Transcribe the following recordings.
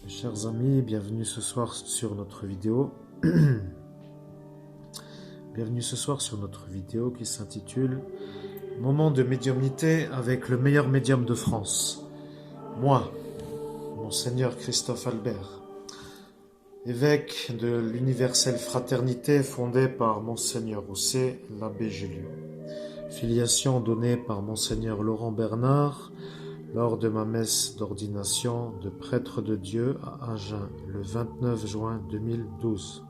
Chers amis, bienvenue ce soir sur notre vidéo. Bienvenue ce soir sur notre vidéo qui s'intitule Moment de médiumnité avec le meilleur médium de France. Moi, Monseigneur Christophe Albert, évêque de l'universelle fraternité fondée par Monseigneur Rousset, l'abbé Julio. Filiation donnée par Monseigneur Laurent Bernard lors de ma messe d'ordination de prêtre de Dieu à Agen le 29 juin 2012.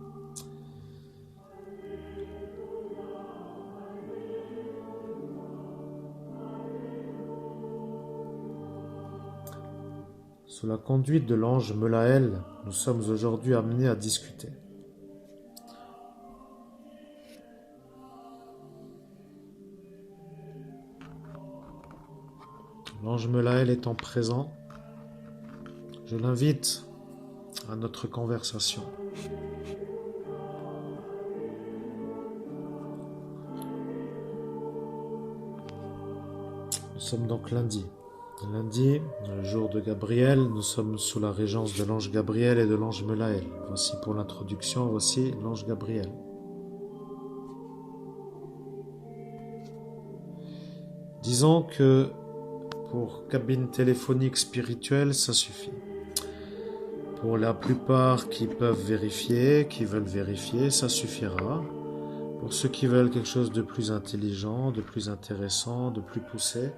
Sous la conduite de l'ange Melaël, nous sommes aujourd'hui amenés à discuter. L'ange Melaël étant présent, je l'invite à notre conversation. Nous sommes donc lundi. Lundi, le jour de Gabriel, nous sommes sous la régence de l'ange Gabriel et de l'ange Melaël. Voici pour l'introduction, voici l'ange Gabriel. Disons que pour cabine téléphonique spirituelle, ça suffit. Pour la plupart qui peuvent vérifier, qui veulent vérifier, ça suffira. Pour ceux qui veulent quelque chose de plus intelligent, de plus intéressant, de plus poussé,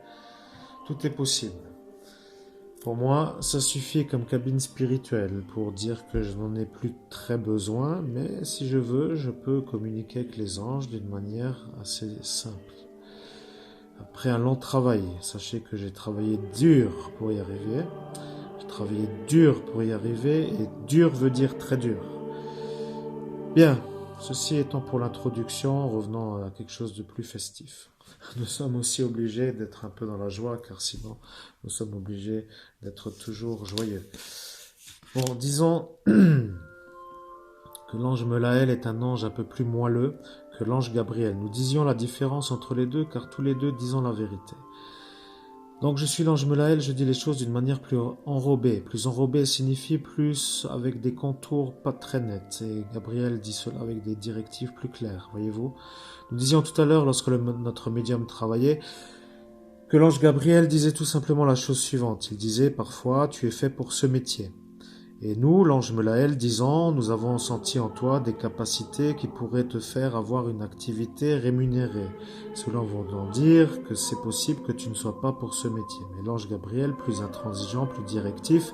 tout est possible. Pour moi, ça suffit comme cabine spirituelle pour dire que je n'en ai plus très besoin, mais si je veux, je peux communiquer avec les anges d'une manière assez simple. Après un long travail, sachez que j'ai travaillé dur pour y arriver. J'ai travaillé dur pour y arriver, et dur veut dire très dur. Bien, ceci étant pour l'introduction, revenons à quelque chose de plus festif. Nous sommes aussi obligés d'être un peu dans la joie, car sinon nous sommes obligés d'être toujours joyeux. Bon, disons que l'ange Melaël est un ange un peu plus moelleux que l'ange Gabriel. Nous disions la différence entre les deux, car tous les deux disons la vérité. Donc je suis l'ange Melaël, je dis les choses d'une manière plus enrobée. Plus enrobée signifie plus avec des contours pas très nets. Et Gabriel dit cela avec des directives plus claires, voyez-vous. Nous disions tout à l'heure, lorsque notre médium travaillait, que l'ange Gabriel disait tout simplement la chose suivante. Il disait parfois, tu es fait pour ce métier. Et nous, l'ange Melaël, disant, nous avons senti en toi des capacités qui pourraient te faire avoir une activité rémunérée. Cela veut dire que c'est possible que tu ne sois pas pour ce métier. Mais l'ange Gabriel, plus intransigeant, plus directif,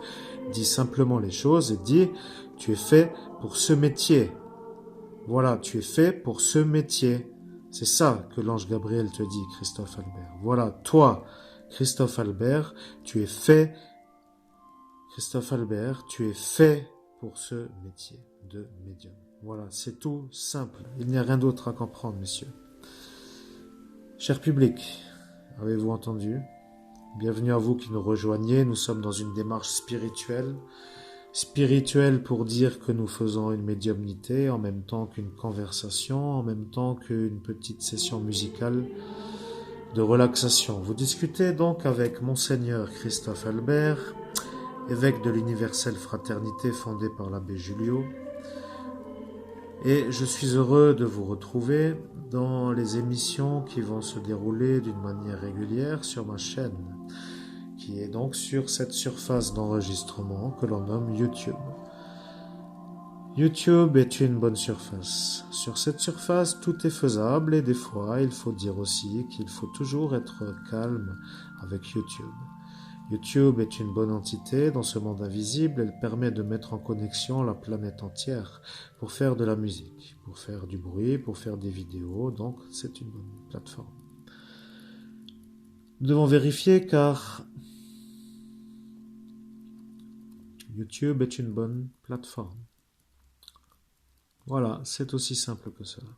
dit simplement les choses et dit, tu es fait pour ce métier. Voilà, tu es fait pour ce métier. C'est ça que l'ange Gabriel te dit, Christophe Albert. Voilà, toi, Christophe Albert, tu es fait. Christophe Albert, tu es fait pour ce métier de médium. Voilà, c'est tout simple. Il n'y a rien d'autre à comprendre, messieurs. Cher public, avez-vous entendu? Bienvenue à vous qui nous rejoignez. Nous sommes dans une démarche spirituelle. Spirituelle pour dire que nous faisons une médiumnité en même temps qu'une conversation, en même temps qu'une petite session musicale de relaxation. Vous discutez donc avec Monseigneur Christophe Albert, évêque de l'universelle fraternité fondée par l'abbé Julio. Et je suis heureux de vous retrouver dans les émissions qui vont se dérouler d'une manière régulière sur ma chaîne, qui est donc sur cette surface d'enregistrement que l'on nomme YouTube. YouTube est une bonne surface. Sur cette surface, tout est faisable et des fois, il faut dire aussi qu'il faut toujours être calme avec YouTube. YouTube est une bonne entité dans ce monde invisible. Elle permet de mettre en connexion la planète entière pour faire de la musique, pour faire du bruit, pour faire des vidéos. Donc, c'est une bonne plateforme. Nous devons vérifier car YouTube est une bonne plateforme. Voilà, c'est aussi simple que cela.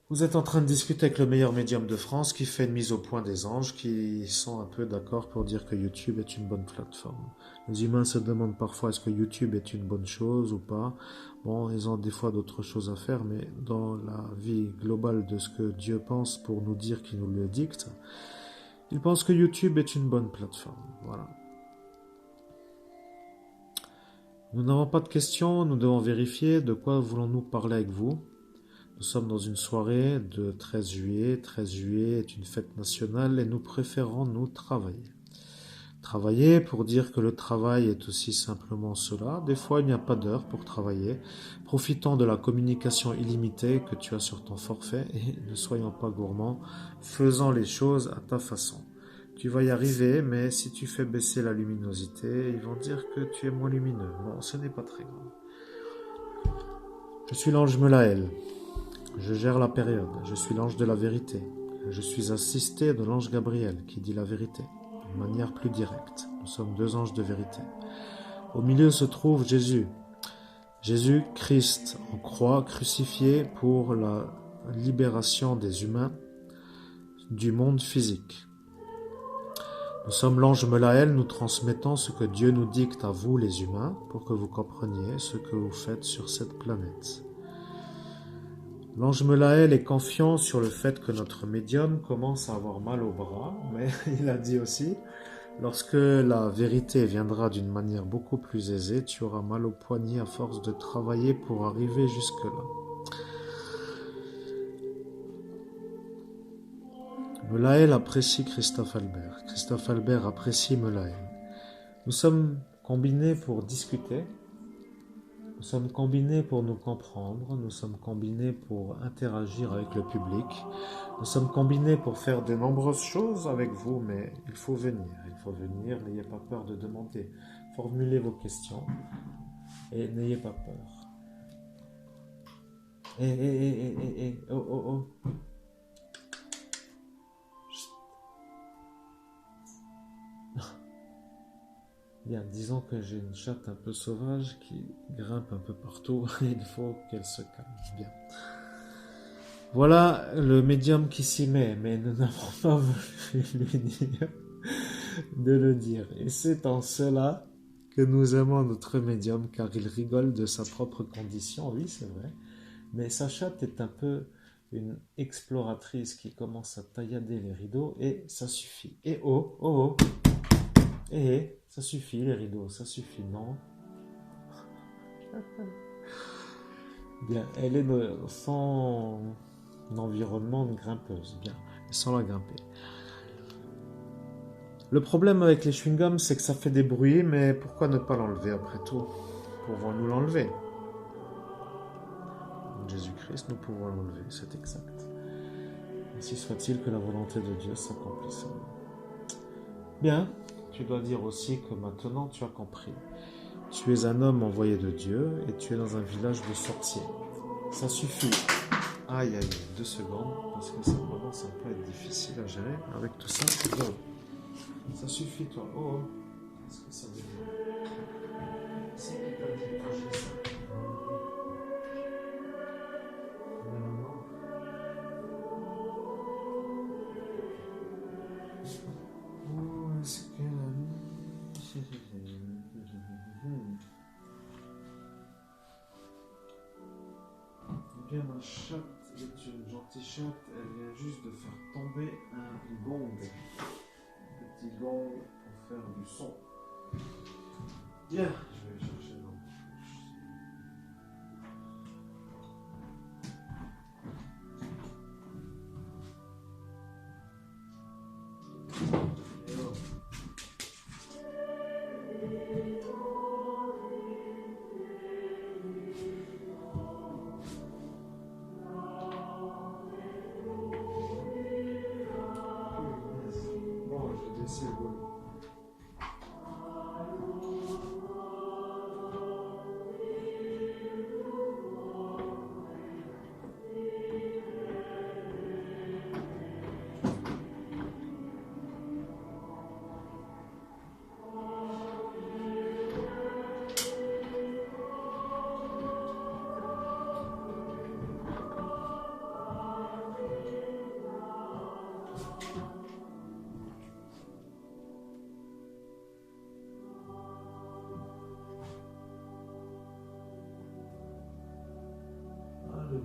Vous êtes en train de discuter avec le meilleur médium de France qui fait une mise au point des anges qui sont un peu d'accord pour dire que YouTube est une bonne plateforme. Les humains se demandent parfois est-ce que YouTube est une bonne chose ou pas. Bon, ils ont des fois d'autres choses à faire, mais dans la vie globale de ce que Dieu pense pour nous dire qu'il nous le dicte, ils pensent que YouTube est une bonne plateforme. Voilà. Nous n'avons pas de questions, nous devons vérifier de quoi voulons-nous parler avec vous. Nous sommes dans une soirée de 13 juillet. 13 juillet est une fête nationale et nous préférons nous travailler. Travailler pour dire que le travail est aussi simplement cela. Des fois, il n'y a pas d'heure pour travailler. Profitons de la communication illimitée que tu as sur ton forfait et ne soyons pas gourmands. Faisons les choses à ta façon. Tu vas y arriver, mais si tu fais baisser la luminosité, ils vont dire que tu es moins lumineux. Bon, ce n'est pas très grave. Je suis l'ange Melaël. Je gère la période. Je suis l'ange de la vérité. Je suis assisté de l'ange Gabriel qui dit la vérité d'une manière plus directe. Nous sommes deux anges de vérité. Au milieu se trouve Jésus. Jésus-Christ en croix, crucifié pour la libération des humains du monde physique. Nous sommes l'ange Melaël, nous transmettons ce que Dieu nous dicte à vous les humains pour que vous compreniez ce que vous faites sur cette planète. L'ange Melaël est confiant sur le fait que notre médium commence à avoir mal au bras, mais il a dit aussi, lorsque la vérité viendra d'une manière beaucoup plus aisée, tu auras mal au poignet à force de travailler pour arriver jusque-là. Melaël apprécie Christophe Albert. Christophe Albert apprécie Melaël. Nous sommes combinés pour discuter. Nous sommes combinés pour nous comprendre. Nous sommes combinés pour interagir avec le public. Nous sommes combinés pour faire de nombreuses choses avec vous, mais il faut venir. Il faut venir. N'ayez pas peur de demander. Formulez vos questions et n'ayez pas peur. Oh. Bien, disons que j'ai une chatte un peu sauvage qui grimpe un peu partout et il faut qu'elle se calme. Bien. Voilà le médium qui s'y met, mais nous n'avons pas voulu lui dire de le dire. Et c'est en cela que nous aimons notre médium, car il rigole de sa propre condition, oui c'est vrai, mais sa chatte est un peu une exploratrice qui commence à taillader les rideaux et ça suffit. Et ça suffit les rideaux, ça suffit, non? Bien, elle est dans son environnement de grimpeuse, bien, sans la grimper. Le problème avec les chewing-gums, c'est que ça fait des bruits, mais pourquoi ne pas l'enlever après tout? Pouvons-nous l'enlever? Jésus-Christ, nous pouvons l'enlever, c'est exact. Ainsi soit-il que la volonté de Dieu s'accomplisse. Bien. Tu dois dire aussi que maintenant tu as compris. Tu es un homme envoyé de Dieu et tu es dans un village de sorciers. Ça suffit. Aïe, 2 secondes, parce que ça commence un peu à être difficile à gérer avec tout ça. Donc, ça suffit toi. Oh, est-ce que ça devient... C'est qui t'a dit de toucher ça? Bien, ma chatte est une gentille chatte, elle vient juste de faire tomber un gong. Un petit gong pour faire du son. Bien, je vais aller chercher dans mon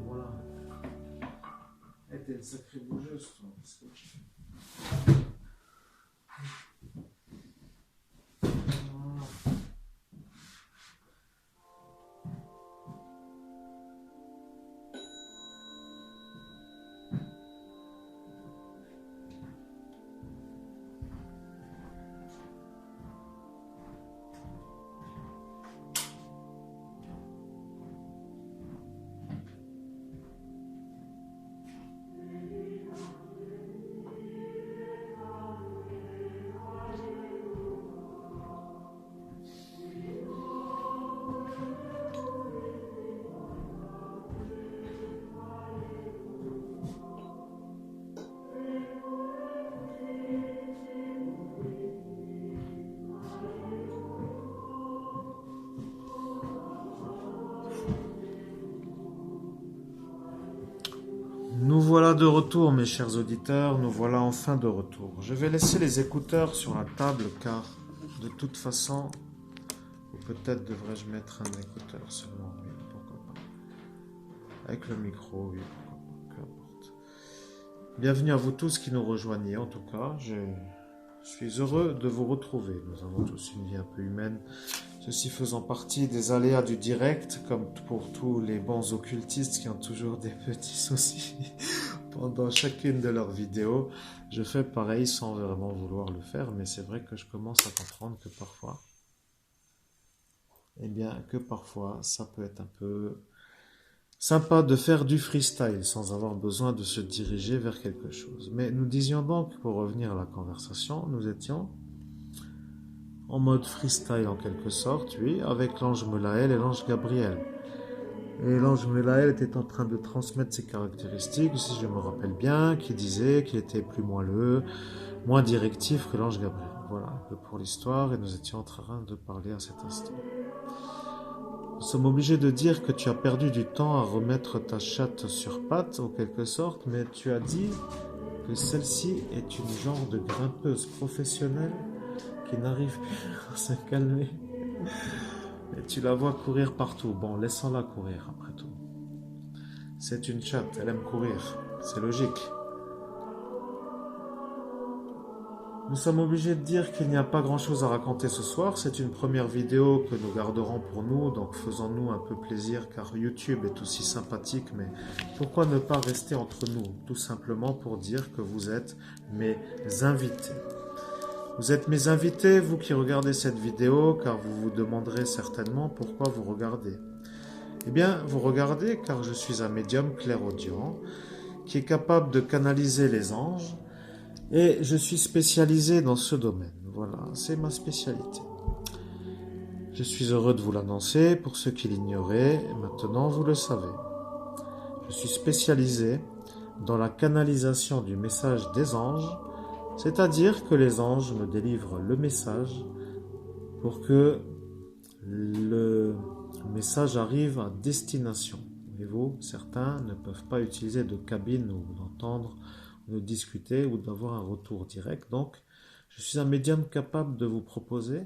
voilà. T'es une sacrée bougeuse, toi. Qu'est-ce que tu fais? voilà de retour, mes chers auditeurs, nous voilà enfin de retour. Je vais laisser les écouteurs sur la table car de toute façon, ou peut-être devrais-je mettre un écouteur seulement, oui, pourquoi pas. Avec le micro, oui, pourquoi pas, peu importe. Bienvenue à vous tous qui nous rejoignez, en tout cas, je suis heureux de vous retrouver. Nous avons tous une vie un peu humaine, ceci faisant partie des aléas du direct, comme pour tous les bons occultistes qui ont toujours des petits soucis pendant chacune de leurs vidéos. Je fais pareil sans vraiment vouloir le faire, mais c'est vrai que je commence à comprendre que parfois, ça peut être un peu sympa de faire du freestyle sans avoir besoin de se diriger vers quelque chose. Mais nous disions donc, pour revenir à la conversation, nous étions en mode freestyle en quelque sorte, oui, avec l'ange Melaël et l'ange Gabriel. Et l'ange Melaël était en train de transmettre ses caractéristiques, si je me rappelle bien, qui disait qu'il était plus moelleux, moins directif que l'ange Gabriel. Voilà un peu pour l'histoire, et nous étions en train de parler à cet instant. Nous sommes obligés de dire que tu as perdu du temps à remettre ta chatte sur pattes, en quelque sorte, mais tu as dit que celle-ci est une genre de grimpeuse professionnelle qui n'arrive plus à se calmer. Et tu la vois courir partout. Bon, laissons-la courir après tout. C'est une chatte, elle aime courir. C'est logique. Nous sommes obligés de dire qu'il n'y a pas grand-chose à raconter ce soir. C'est une première vidéo que nous garderons pour nous, donc faisons-nous un peu plaisir car YouTube est aussi sympathique, mais pourquoi ne pas rester entre nous, tout simplement pour dire que vous êtes mes invités. Vous êtes mes invités, vous qui regardez cette vidéo, car vous vous demanderez certainement pourquoi vous regardez. Eh bien, vous regardez car je suis un médium clairaudient qui est capable de canaliser les anges et je suis spécialisé dans ce domaine. Voilà, c'est ma spécialité. Je suis heureux de vous l'annoncer pour ceux qui l'ignoraient, maintenant vous le savez. Je suis spécialisé dans la canalisation du message des anges, c'est-à-dire que les anges me délivrent le message pour que le message arrive à destination. Voyez-vous, certains ne peuvent pas utiliser de cabine ou d'entendre, de discuter ou d'avoir un retour direct. Donc, je suis un médium capable de vous proposer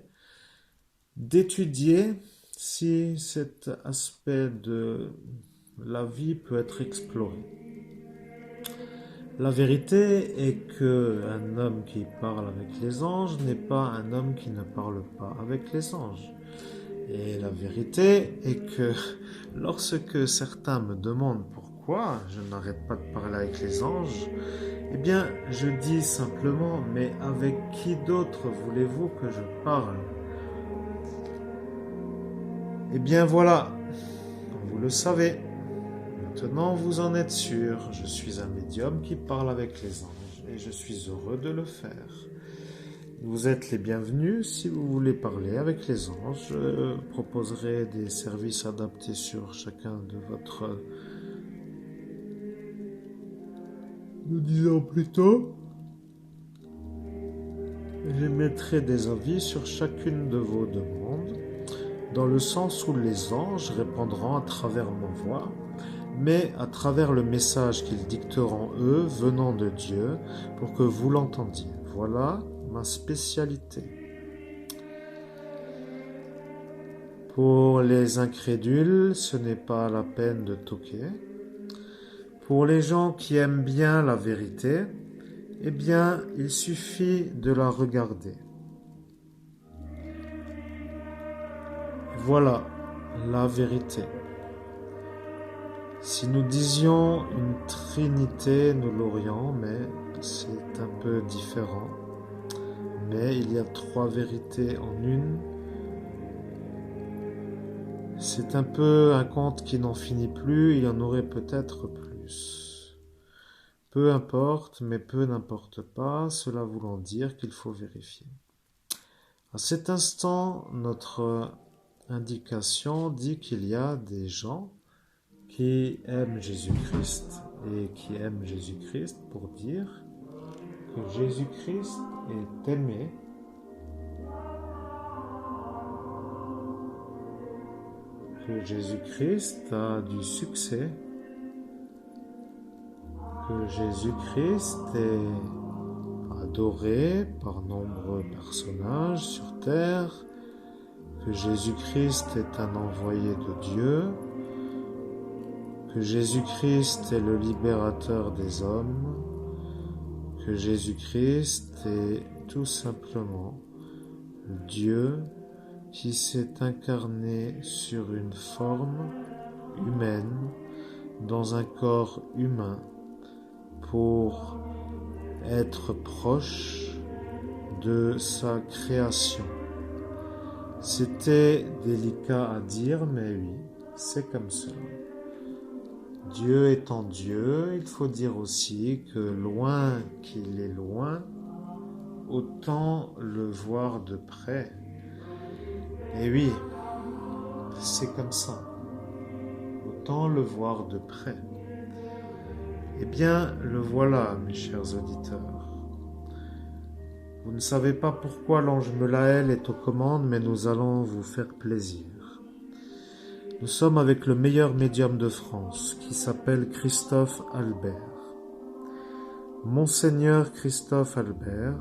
d'étudier si cet aspect de la vie peut être exploré. La vérité est que un homme qui parle avec les anges n'est pas un homme qui ne parle pas avec les anges. Et la vérité est que lorsque certains me demandent pourquoi je n'arrête pas de parler avec les anges, eh bien, je dis simplement, mais avec qui d'autre voulez-vous que je parle? Eh bien voilà, vous le savez. Maintenant, vous en êtes sûr, je suis un médium qui parle avec les anges et je suis heureux de le faire. Vous êtes les bienvenus si vous voulez parler avec les anges. Je proposerai des services adaptés sur chacun de votre... Nous disons plutôt... J'émettrai des avis sur chacune de vos demandes, dans le sens où les anges répondront à travers ma voix, mais à travers le message qu'ils dicteront eux, venant de Dieu, pour que vous l'entendiez. Voilà ma spécialité. Pour les incrédules, ce n'est pas la peine de toquer. Pour les gens qui aiment bien la vérité, eh bien, il suffit de la regarder. Voilà la vérité. Si nous disions une trinité, nous l'aurions, mais c'est un peu différent. Mais il y a 3 vérités en une. C'est un peu un conte qui n'en finit plus, il y en aurait peut-être plus. Peu importe, mais peu n'importe pas, cela voulant dire qu'il faut vérifier. À cet instant, notre indication dit qu'il y a des gens qui aiment Jésus-Christ et qui aiment Jésus-Christ pour dire que Jésus-Christ est aimé que Jésus-Christ a du succès, que Jésus-Christ est adoré par nombreux personnages sur terre, que Jésus-Christ est un envoyé de Dieu, que Jésus-Christ est le libérateur des hommes, que Jésus-Christ est tout simplement Dieu qui s'est incarné sur une forme humaine, dans un corps humain, pour être proche de sa création. C'était délicat à dire, mais oui, c'est comme ça. Dieu étant Dieu, il faut dire aussi que loin qu'il est loin, autant le voir de près. Et oui, c'est comme ça. Autant le voir de près. Eh bien, le voilà, mes chers auditeurs. Vous ne savez pas pourquoi l'ange Melaël est aux commandes, mais nous allons vous faire plaisir. Nous sommes avec le meilleur médium de France, qui s'appelle Christophe Albert. Monseigneur Christophe Albert,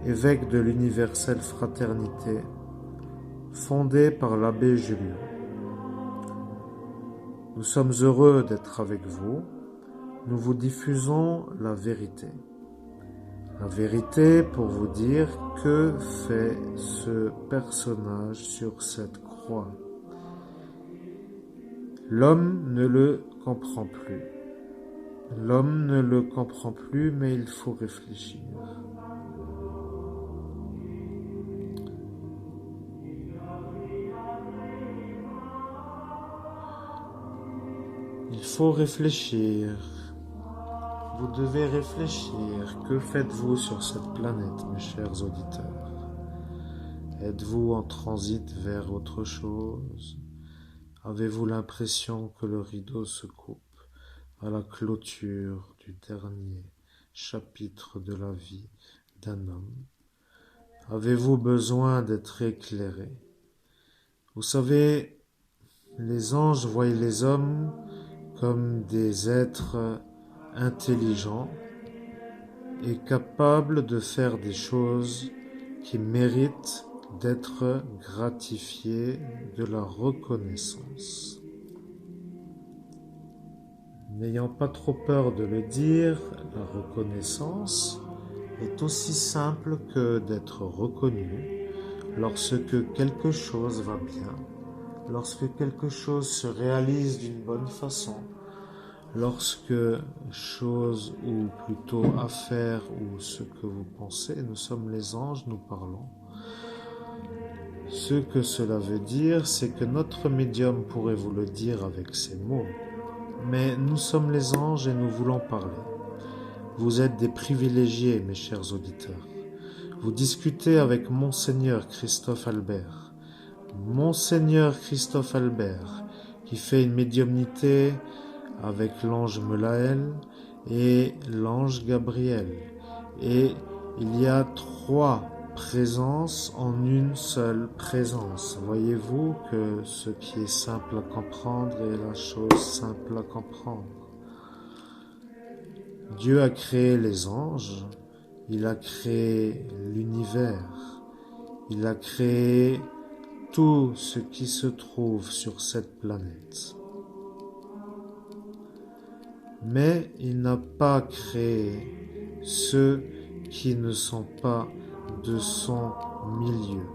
évêque de l'Universelle Fraternité, fondé par l'abbé Julien. Nous sommes heureux d'être avec vous. Nous vous diffusons la vérité. La vérité pour vous dire que fait ce personnage sur cette croix. L'homme ne le comprend plus. L'homme ne le comprend plus, mais il faut réfléchir. Il faut réfléchir. Vous devez réfléchir. Que faites-vous sur cette planète, mes chers auditeurs? Êtes-vous en transit vers autre chose? Avez-vous l'impression que le rideau se coupe à la clôture du dernier chapitre de la vie d'un homme? Avez-vous besoin d'être éclairé? Vous savez, les anges voient les hommes comme des êtres intelligents et capables de faire des choses qui méritent d'être gratifiés de la reconnaissance. N'ayant pas trop peur de le dire, la reconnaissance est aussi simple que d'être reconnu lorsque quelque chose va bien, lorsque quelque chose se réalise d'une bonne façon, lorsque chose ou plutôt affaire ou ce que vous pensez, nous sommes les anges, nous parlons. Ce que cela veut dire, c'est que notre médium pourrait vous le dire avec ces mots, mais nous sommes les anges et nous voulons parler. Vous êtes des privilégiés, mes chers auditeurs. Vous discutez avec Monseigneur Christophe Albert. Monseigneur Christophe Albert, qui fait une médiumnité avec l'ange Melaël et l'ange Gabriel. Et il y a 3 présences en une seule présence. Voyez-vous que ce qui est simple à comprendre est la chose simple à comprendre. Dieu a créé les anges, il a créé l'univers, il a créé tout ce qui se trouve sur cette planète. Mais il n'a pas créé ceux qui ne sont pas de son milieu.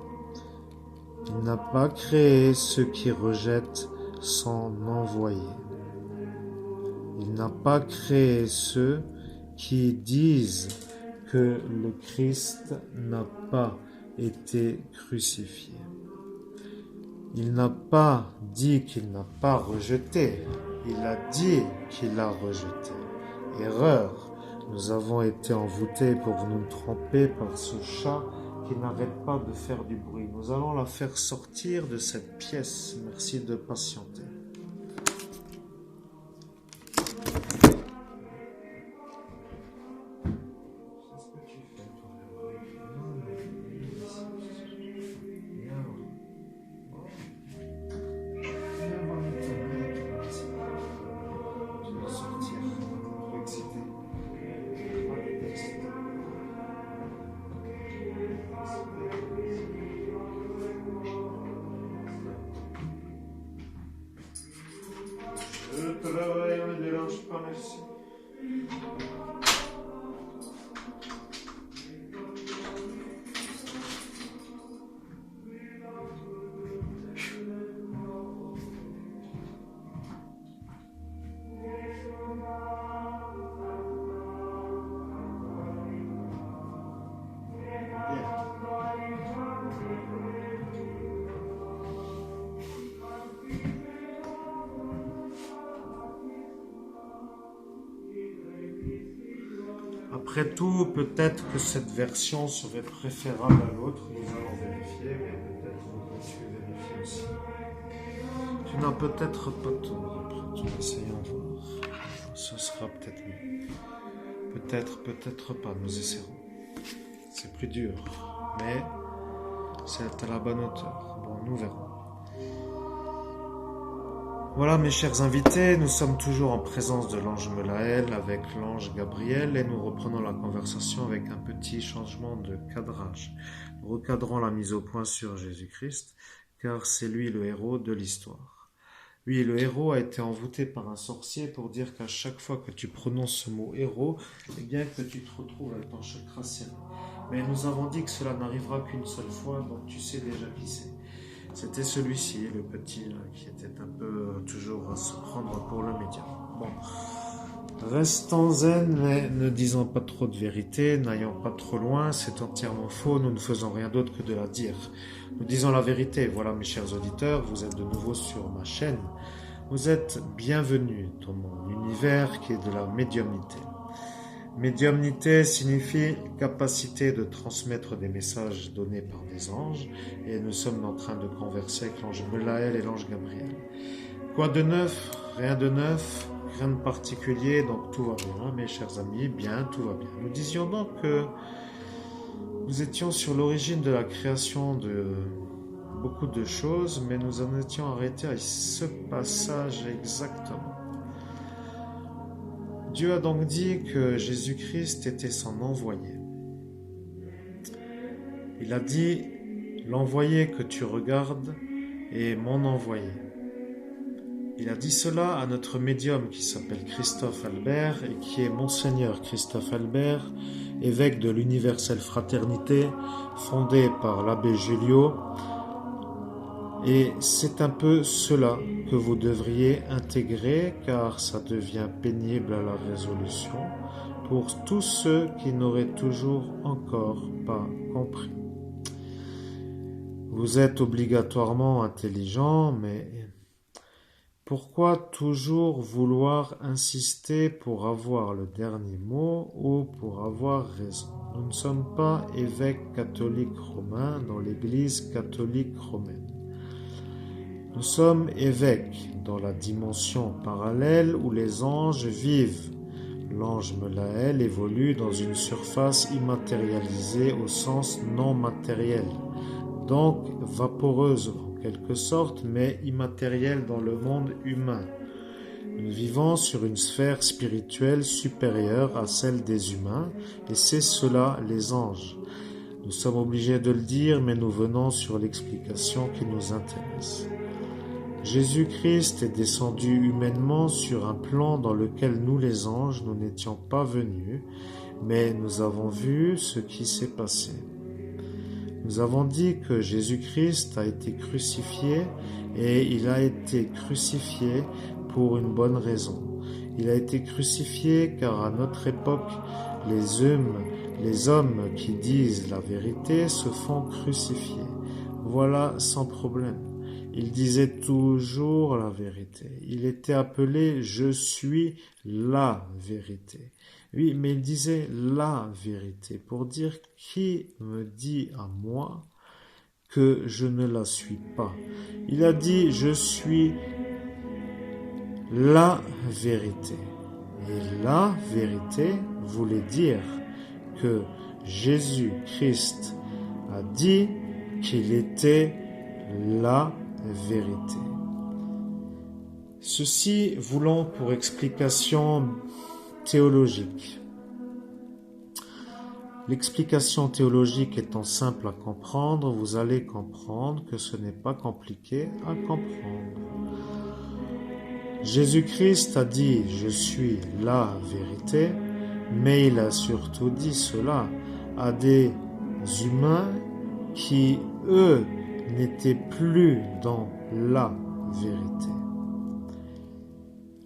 Il n'a pas créé ceux qui rejettent son envoyé. Il n'a pas créé ceux qui disent que le Christ n'a pas été crucifié. Il n'a pas dit qu'il n'a pas rejeté, il a dit qu'il a rejeté. Erreur, nous avons été envoûtés pour nous tromper par ce chat qui n'arrête pas de faire du bruit. Nous allons la faire sortir de cette pièce. Merci de patienter. Après tout, peut-être que cette version serait préférable à l'autre. Nous allons vérifier, mais peut-être que tu vérifies aussi. Tu n'as peut-être pas tort. Après tout, essayons voir. Ce sera peut-être mieux. Peut-être pas. Nous essaierons. C'est plus dur, mais c'est à la bonne hauteur. Bon, nous verrons. Voilà mes chers invités, nous sommes toujours en présence de l'ange Melaël avec l'ange Gabriel et nous reprenons la conversation avec un petit changement de cadrage. Nous recadrons la mise au point sur Jésus-Christ car c'est lui le héros de l'histoire. Oui, le héros a été envoûté par un sorcier pour dire qu'à chaque fois que tu prononces ce mot héros, eh bien que tu te retrouves avec ton chakra serré. Mais nous avons dit que cela n'arrivera qu'une seule fois, donc tu sais déjà qui c'est. C'était celui-ci, le petit, là, qui était un peu toujours à se prendre pour le médium. Bon, restons zen, mais ne disons pas trop de vérité, n'ayons pas trop loin, c'est entièrement faux, nous ne faisons rien d'autre que de la dire. Nous disons la vérité, voilà mes chers auditeurs, vous êtes de nouveau sur ma chaîne. Vous êtes bienvenus dans mon univers qui est de la médiumnité. Médiumnité signifie capacité de transmettre des messages donnés par des anges et nous sommes en train de converser avec l'ange Melaël et l'ange Gabriel. Quoi de neuf? Rien de neuf, rien de particulier, donc tout va bien, mes chers amis, bien, tout va bien. Nous disions donc que nous étions sur l'origine de la création de beaucoup de choses, mais nous en étions arrêtés à ce passage exactement. Dieu a donc dit que Jésus-Christ était son envoyé. Il a dit, l'envoyé que tu regardes est mon envoyé. Il a dit cela à notre médium qui s'appelle Christophe Albert et qui est Monseigneur Christophe Albert, évêque de l'Universelle Fraternité, fondé par l'abbé Julio. Et c'est un peu cela que vous devriez intégrer car ça devient pénible à la résolution pour tous ceux qui n'auraient toujours encore pas compris. Vous êtes obligatoirement intelligent, mais pourquoi toujours vouloir insister pour avoir le dernier mot ou pour avoir raison? Nous ne sommes pas évêques catholiques romains dans l'Église catholique romaine. Nous sommes évêques dans la dimension parallèle où les anges vivent. L'ange Melaël évolue dans une surface immatérialisée au sens non matériel, donc vaporeuse en quelque sorte, mais immatérielle dans le monde humain. Nous vivons sur une sphère spirituelle supérieure à celle des humains, et c'est cela les anges. Nous sommes obligés de le dire, mais nous venons sur l'explication qui nous intéresse. Jésus-Christ est descendu humainement sur un plan dans lequel nous les anges, nous n'étions pas venus, mais nous avons vu ce qui s'est passé. Nous avons dit que Jésus-Christ a été crucifié et il a été crucifié pour une bonne raison. Il a été crucifié car à notre époque, les hommes qui disent la vérité se font crucifier. Voilà sans problème. Il disait toujours la vérité. Il était appelé « Je suis la vérité ». Oui, mais il disait la vérité pour dire qui me dit à moi que je ne la suis pas. Il a dit « Je suis la vérité ». Et la vérité voulait dire que Jésus-Christ a dit qu'il était la vérité. Ceci voulant pour explication théologique. L'explication théologique étant simple à comprendre, vous allez comprendre que ce n'est pas compliqué à comprendre. Jésus-Christ a dit « Je suis la vérité », mais il a surtout dit cela à des humains qui, eux, n'étaient plus dans la vérité.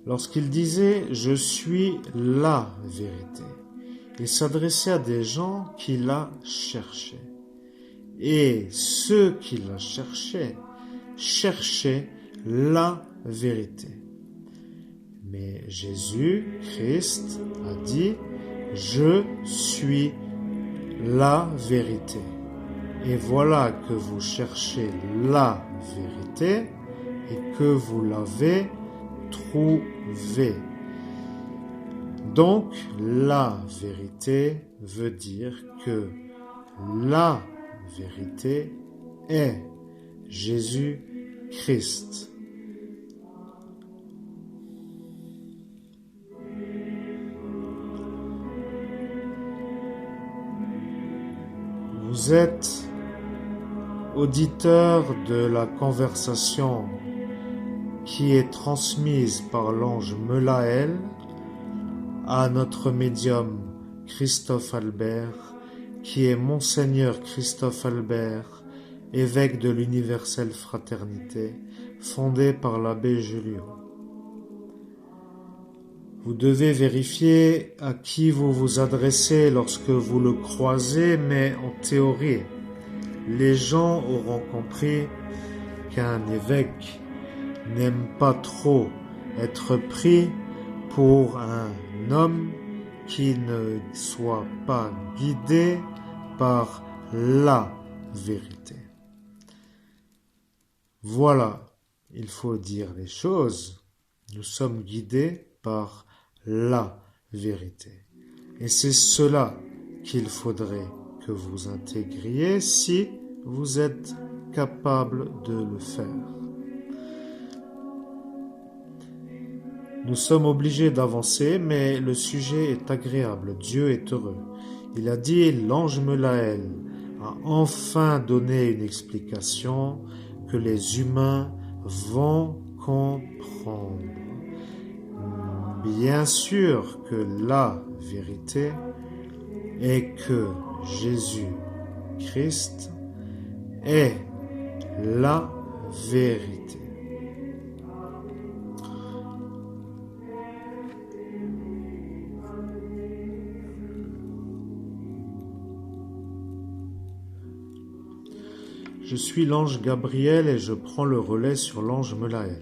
Lorsqu'il disait « Je suis la vérité », il s'adressait à des gens qui la cherchaient. Et ceux qui la cherchaient la vérité. Mais Jésus-Christ a dit Je suis la vérité. Et voilà que vous cherchez la vérité et que vous l'avez trouvée. Donc, la vérité veut dire que la vérité est Jésus-Christ. Vous êtes auditeur de la conversation qui est transmise par l'ange Melaël à notre médium Christophe Albert, qui est Monseigneur Christophe Albert, évêque de l'Universelle Fraternité, fondé par l'abbé Julio. Vous devez vérifier à qui vous vous adressez lorsque vous le croisez, mais en théorie, les gens auront compris qu'un évêque n'aime pas trop être pris pour un homme qui ne soit pas guidé par la vérité. Voilà, il faut dire les choses. Nous sommes guidés par la vérité. Et c'est cela qu'il faudrait que vous intégriez si vous êtes capable de le faire. Nous sommes obligés d'avancer, mais le sujet est agréable. Dieu est heureux. Il a dit, l'ange Melaël a enfin donné une explication que les humains vont comprendre. Bien sûr que la vérité est que Jésus-Christ est la vérité. Je suis l'ange Gabriel et je prends le relais sur l'ange Melaël.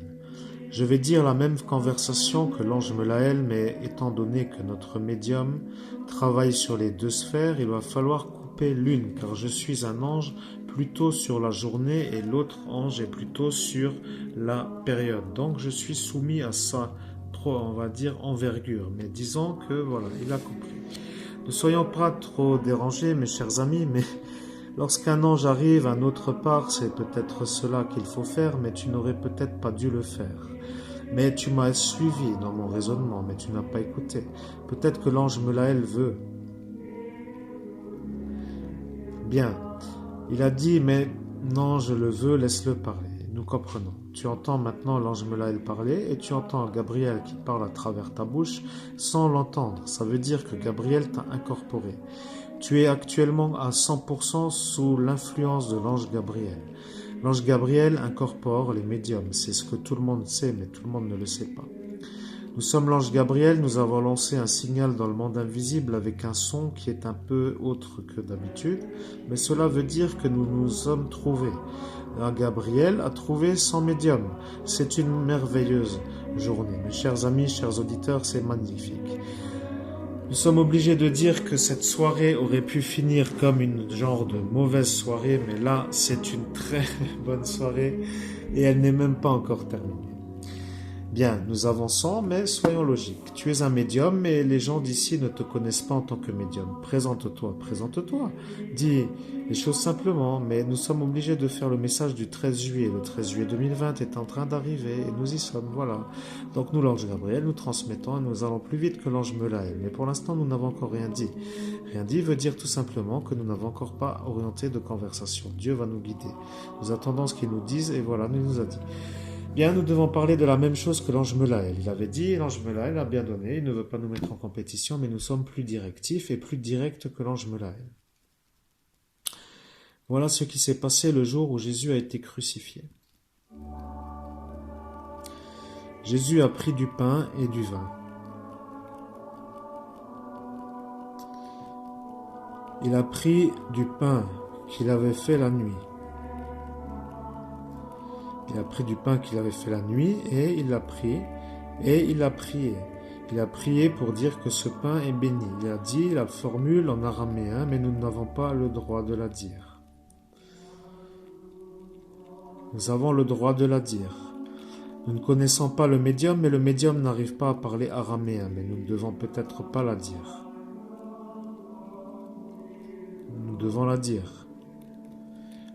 Je vais dire la même conversation que l'ange Melaël, mais étant donné que notre médium travaille sur les deux sphères, il va falloir couper l'une, car je suis un ange plutôt sur la journée et l'autre ange est plutôt sur la période. Donc je suis soumis à sa, on va dire, envergure. Mais disons que voilà, il a compris. Ne soyons pas trop dérangés, mes chers amis, mais lorsqu'un ange arrive à notre part, c'est peut-être cela qu'il faut faire, mais tu n'aurais peut-être pas dû le faire. Mais tu m'as suivi dans mon raisonnement, mais tu n'as pas écouté. Peut-être que l'ange Melaël veut. Bien. Il a dit, mais non, je le veux, laisse-le parler. Nous comprenons. Tu entends maintenant l'ange Melaël parler et tu entends Gabriel qui parle à travers ta bouche sans l'entendre. Ça veut dire que Gabriel t'a incorporé. Tu es actuellement à 100% sous l'influence de l'ange Gabriel. L'ange Gabriel incorpore les médiums. C'est ce que tout le monde sait, mais tout le monde ne le sait pas. Nous sommes l'ange Gabriel, nous avons lancé un signal dans le monde invisible avec un son qui est un peu autre que d'habitude, mais cela veut dire que nous nous sommes trouvés. Gabriel a trouvé son médium. C'est une merveilleuse journée. Mes chers amis, chers auditeurs, c'est magnifique. Nous sommes obligés de dire que cette soirée aurait pu finir comme une genre de mauvaise soirée, mais là, c'est une très bonne soirée et elle n'est même pas encore terminée. Bien, nous avançons, mais soyons logiques. Tu es un médium, mais les gens d'ici ne te connaissent pas en tant que médium. Présente-toi, présente-toi. Dis les choses simplement, mais nous sommes obligés de faire le message du 13 juillet. Le 13 juillet 2020 est en train d'arriver et nous y sommes, voilà. Donc nous, l'ange Gabriel, nous transmettons et nous allons plus vite que l'ange Melaël. Mais pour l'instant, nous n'avons encore rien dit. Rien dit veut dire tout simplement que nous n'avons encore pas orienté de conversation. Dieu va nous guider. Nous attendons ce qu'il nous dise et voilà, il nous a dit. Bien, nous devons parler de la même chose que l'ange Melaël. Il avait dit, l'ange Melaël a bien donné, il ne veut pas nous mettre en compétition, mais nous sommes plus directifs et plus directs que l'ange Melaël. Voilà ce qui s'est passé le jour où Jésus a été crucifié. Jésus a pris du pain et du vin. Il a pris du pain qu'il avait fait la nuit. Il a pris du pain qu'il avait fait la nuit et il l'a pris et il a prié. Il a prié pour dire que ce pain est béni. Il a dit la formule en araméen, mais nous n'avons pas le droit de la dire. Nous avons le droit de la dire. Nous ne connaissons pas le médium, mais le médium n'arrive pas à parler araméen, mais nous ne devons peut-être pas la dire. Nous devons la dire.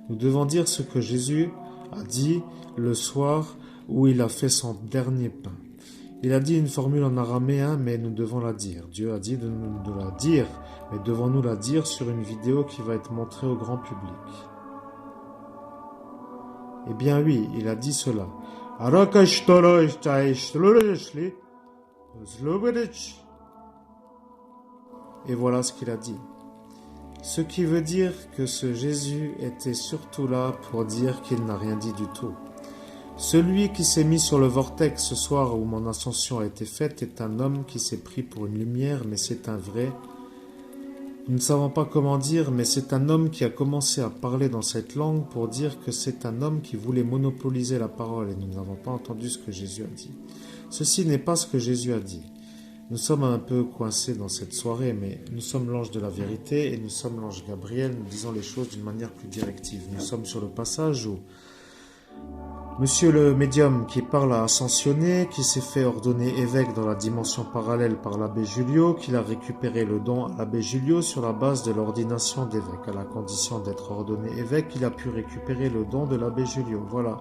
Nous devons dire ce que Jésus a dit le soir où il a fait son dernier pain. Il a dit une formule en araméen, mais nous devons la dire. Dieu a dit de la dire, mais devons-nous la dire sur une vidéo qui va être montrée au grand public? Eh bien oui, il a dit cela. Et voilà ce qu'il a dit. Ce qui veut dire que ce Jésus était surtout là pour dire qu'il n'a rien dit du tout. Celui qui s'est mis sur le vortex ce soir où mon ascension a été faite est un homme qui s'est pris pour une lumière, mais c'est un vrai. Nous ne savons pas comment dire, mais c'est un homme qui a commencé à parler dans cette langue pour dire que c'est un homme qui voulait monopoliser la parole et nous n'avons pas entendu ce que Jésus a dit. Ceci n'est pas ce que Jésus a dit. Nous sommes un peu coincés dans cette soirée, mais nous sommes l'ange de la vérité et nous sommes l'ange Gabriel, nous disons les choses d'une manière plus directive. Nous sommes sur le passage où Monsieur le médium qui parle à Ascensionné, qui s'est fait ordonner évêque dans la dimension parallèle par l'abbé Julio, qu'il a récupéré le don à l'abbé Julio sur la base de l'ordination d'évêque. À la condition d'être ordonné évêque, il a pu récupérer le don de l'abbé Julio. Voilà.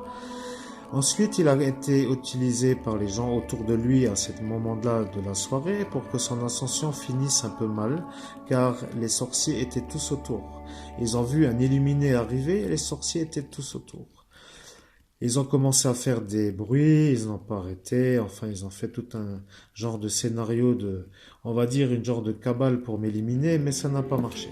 Ensuite, il a été utilisé par les gens autour de lui à ce moment-là de la soirée pour que son ascension finisse un peu mal, car les sorciers étaient tous autour. Ils ont vu un illuminé arriver et les sorciers étaient tous autour. Ils ont commencé à faire des bruits, ils n'ont pas arrêté, enfin ils ont fait tout un genre de scénario on va dire une genre de cabale pour m'éliminer, mais ça n'a pas marché.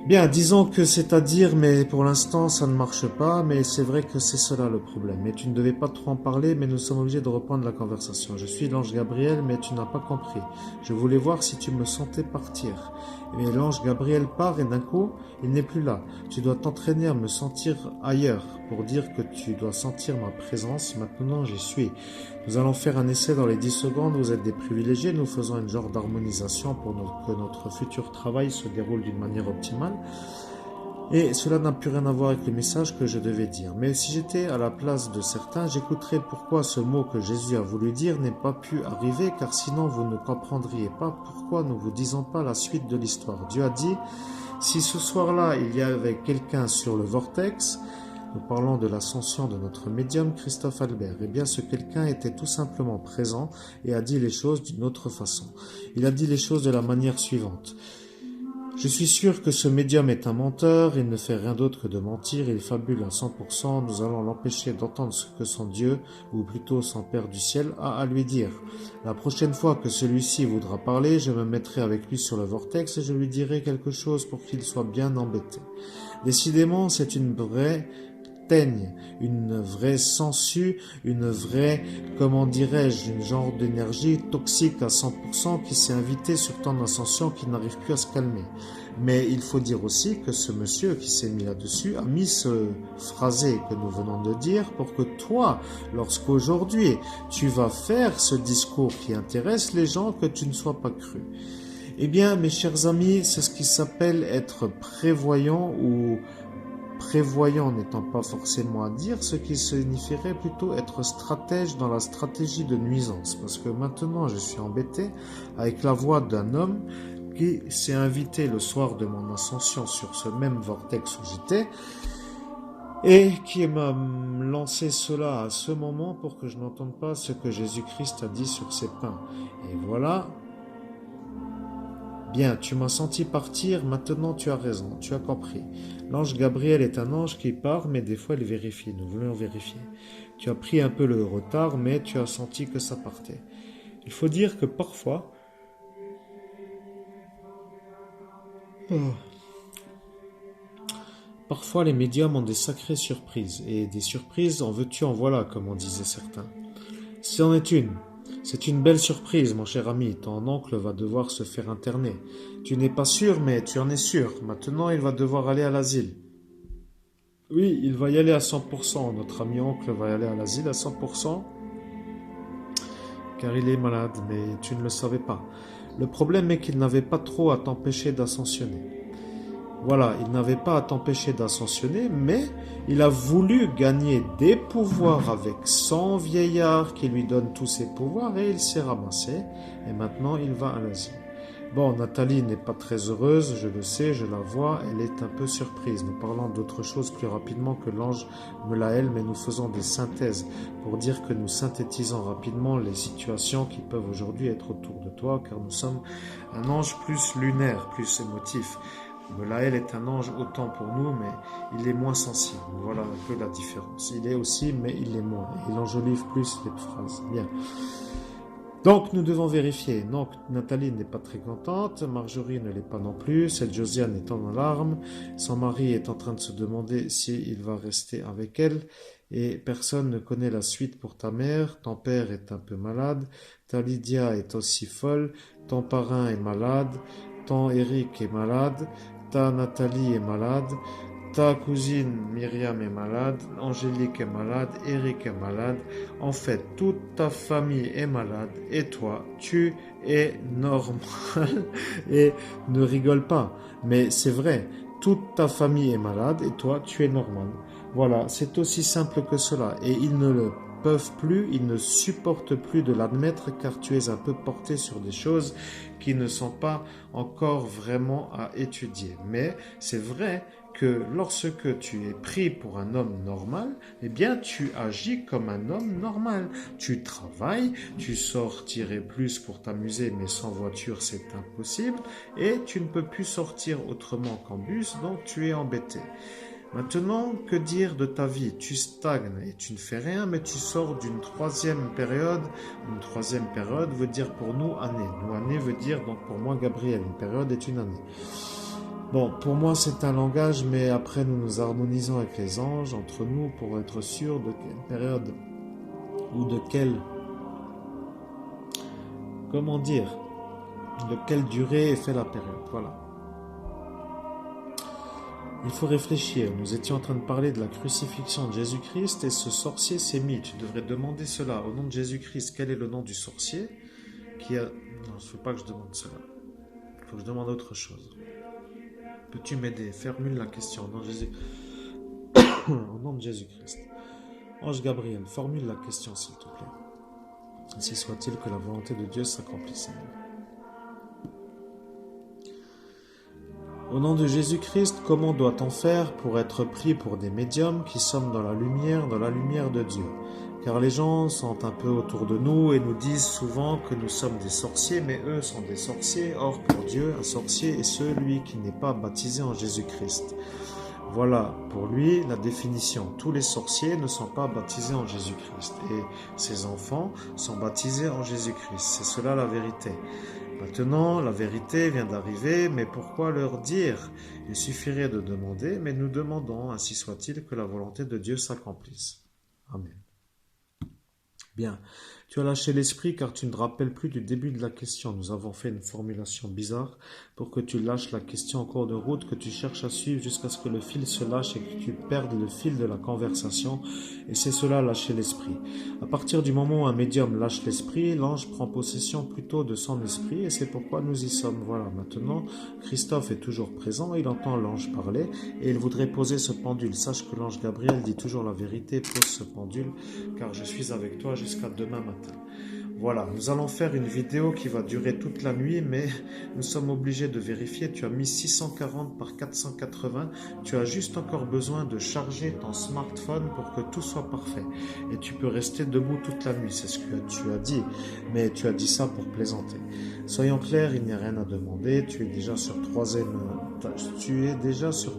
Bien, disons que c'est à dire, mais pour l'instant ça ne marche pas, mais c'est vrai que c'est cela le problème. Et tu ne devais pas trop en parler, mais nous sommes obligés de reprendre la conversation. Je suis l'ange Gabriel, mais tu n'as pas compris. Je voulais voir si tu me sentais partir. Mais l'ange Gabriel part et d'un coup, il n'est plus là. Tu dois t'entraîner à me sentir ailleurs pour dire que tu dois sentir ma présence. Maintenant, j'y suis. Nous allons faire un essai dans les 10 secondes. Vous êtes des privilégiés. Nous faisons une genre d'harmonisation pour que notre futur travail se déroule d'une manière optimale. Et cela n'a plus rien à voir avec le message que je devais dire. Mais si j'étais à la place de certains, j'écouterais pourquoi ce mot que Jésus a voulu dire n'est pas pu arriver, car sinon vous ne comprendriez pas pourquoi nous vous disons pas la suite de l'histoire. Dieu a dit, si ce soir-là il y avait quelqu'un sur le vortex, nous parlons de l'ascension de notre médium Christophe Albert, eh bien ce quelqu'un était tout simplement présent et a dit les choses d'une autre façon. Il a dit les choses de la manière suivante. Je suis sûr que ce médium est un menteur, il ne fait rien d'autre que de mentir, il fabule à 100%, nous allons l'empêcher d'entendre ce que son Dieu, ou plutôt son Père du ciel, a à lui dire. La prochaine fois que celui-ci voudra parler, je me mettrai avec lui sur le vortex et je lui dirai quelque chose pour qu'il soit bien embêté. Décidément, c'est une vraie teigne, une vraie sangsue, une vraie, comment dirais-je, une genre d'énergie toxique à 100% qui s'est invitée sur ton ascension qui n'arrive plus à se calmer. Mais il faut dire aussi que ce monsieur qui s'est mis là-dessus a mis ce phrasé que nous venons de dire pour que toi, lorsqu'aujourd'hui tu vas faire ce discours qui intéresse les gens, que tu ne sois pas cru. Eh bien, mes chers amis, c'est ce qui s'appelle être prévoyant ou prévoyant n'étant pas forcément à dire, ce qui signifierait plutôt être stratège dans la stratégie de nuisance. Parce que maintenant, je suis embêté avec la voix d'un homme qui s'est invité le soir de mon ascension sur ce même vortex où j'étais et qui m'a lancé cela à ce moment pour que je n'entende pas ce que Jésus-Christ a dit sur ses pains. Et voilà. Bien, tu m'as senti partir, maintenant tu as raison, tu as compris. L'ange Gabriel est un ange qui part, mais des fois il vérifie, nous voulons vérifier. Tu as pris un peu le retard, mais tu as senti que ça partait. Il faut dire que parfois... Parfois les médiums ont des sacrées surprises, et des surprises en veux-tu en voilà, comme on disait certains. C'en est une. C'est une belle surprise, mon cher ami. Ton oncle va devoir se faire interner. Tu n'es pas sûr, mais tu en es sûr. Maintenant, il va devoir aller à l'asile. Oui, il va y aller à 100%. Notre ami oncle va y aller à l'asile à 100%. car il est malade, mais tu ne le savais pas. Le problème est qu'il n'avait pas trop à t'empêcher d'ascensionner. Voilà, il n'avait pas à t'empêcher d'ascensionner, mais il a voulu gagner des pouvoirs avec son vieillard qui lui donne tous ses pouvoirs et il s'est ramassé. Et maintenant, il va à l'asile. Bon, Nathalie n'est pas très heureuse, je le sais, je la vois, elle est un peu surprise. Nous parlons d'autre chose plus rapidement que l'ange Melaël, mais nous faisons des synthèses pour dire que nous synthétisons rapidement les situations qui peuvent aujourd'hui être autour de toi, car nous sommes un ange plus lunaire, plus émotif. Melaël est un ange autant pour nous, mais il est moins sensible. Voilà un peu la différence. Il est aussi, mais il est moins. Il enjolive plus les phrases. Bien. Donc, nous devons vérifier. Donc, Nathalie n'est pas très contente. Marjorie ne l'est pas non plus. Cette Josiane est en alarme. Son mari est en train de se demander s'il va rester avec elle. Et personne ne connaît la suite pour ta mère. Ton père est un peu malade. Ta Lydia est aussi folle. Ton parrain est malade. Ton Eric est malade. Ta Nathalie est malade. Ta cousine Myriam est malade, Angélique est malade, Eric est malade. En fait, toute ta famille est malade et toi, tu es normal. Et ne rigole pas, mais c'est vrai, toute ta famille est malade et toi, tu es normal. Voilà, c'est aussi simple que cela. Et ils ne le peuvent plus, ils ne supportent plus de l'admettre car tu es un peu porté sur des choses qui ne sont pas encore vraiment à étudier. Mais c'est vrai que lorsque tu es pris pour un homme normal, eh bien tu agis comme un homme normal. Tu travailles, tu sors tirer plus pour t'amuser, mais sans voiture c'est impossible, et tu ne peux plus sortir autrement qu'en bus, donc tu es embêté. Maintenant, que dire de ta vie? Tu stagnes et tu ne fais rien, mais tu sors d'une troisième période. Une troisième période veut dire pour nous année. Nous, année veut dire, donc pour moi, Gabriel, une période est une année. Bon, pour moi, c'est un langage, mais après, nous nous harmonisons avec les anges, entre nous, pour être sûr de quelle période ou de quelle, comment dire, de quelle durée est fait la période. Voilà. Il faut réfléchir. Nous étions en train de parler de la crucifixion de Jésus-Christ et ce sorcier s'est mis. Tu devrais demander cela. Au nom de Jésus-Christ, quel est le nom du sorcier qui a... Non, il ne faut pas que je demande cela. Il faut que je demande autre chose. Peux-tu m'aider? Formule la question. Au nom de Jésus... Au nom de Jésus-Christ. Ange Gabriel, formule la question, s'il te plaît. Ainsi soit-il que la volonté de Dieu s'accomplisse. Au nom de Jésus-Christ, comment doit-on faire pour être pris pour des médiums qui sommes dans la lumière de Dieu? Car les gens sont un peu autour de nous et nous disent souvent que nous sommes des sorciers, mais eux sont des sorciers. Or, pour Dieu, un sorcier est celui qui n'est pas baptisé en Jésus-Christ. Voilà, pour lui, la définition. Tous les sorciers ne sont pas baptisés en Jésus-Christ. Et ses enfants sont baptisés en Jésus-Christ. C'est cela la vérité. Maintenant, la vérité vient d'arriver, mais pourquoi leur dire? Il suffirait de demander, mais nous demandons, ainsi soit-il, que la volonté de Dieu s'accomplisse. Amen. Bien. Tu as lâché l'esprit car tu ne te rappelles plus du début de la question. Nous avons fait une formulation bizarre pour que tu lâches la question en cours de route, que tu cherches à suivre jusqu'à ce que le fil se lâche et que tu perdes le fil de la conversation. Et c'est cela, lâcher l'esprit. À partir du moment où un médium lâche l'esprit, l'ange prend possession plutôt de son esprit et c'est pourquoi nous y sommes. Voilà, maintenant, Christophe est toujours présent, il entend l'ange parler et il voudrait poser ce pendule. Sache que l'ange Gabriel dit toujours la vérité, pose ce pendule car je suis avec toi jusqu'à demain matin. Voilà, nous allons faire une vidéo qui va durer toute la nuit, mais nous sommes obligés de vérifier. Tu as mis 640 par 480. Tu as juste encore besoin de charger ton smartphone pour que tout soit parfait. Et tu peux rester debout toute la nuit, c'est ce que tu as dit. Mais tu as dit ça pour plaisanter. Soyons clairs, il n'y a rien à demander. Tu es déjà sur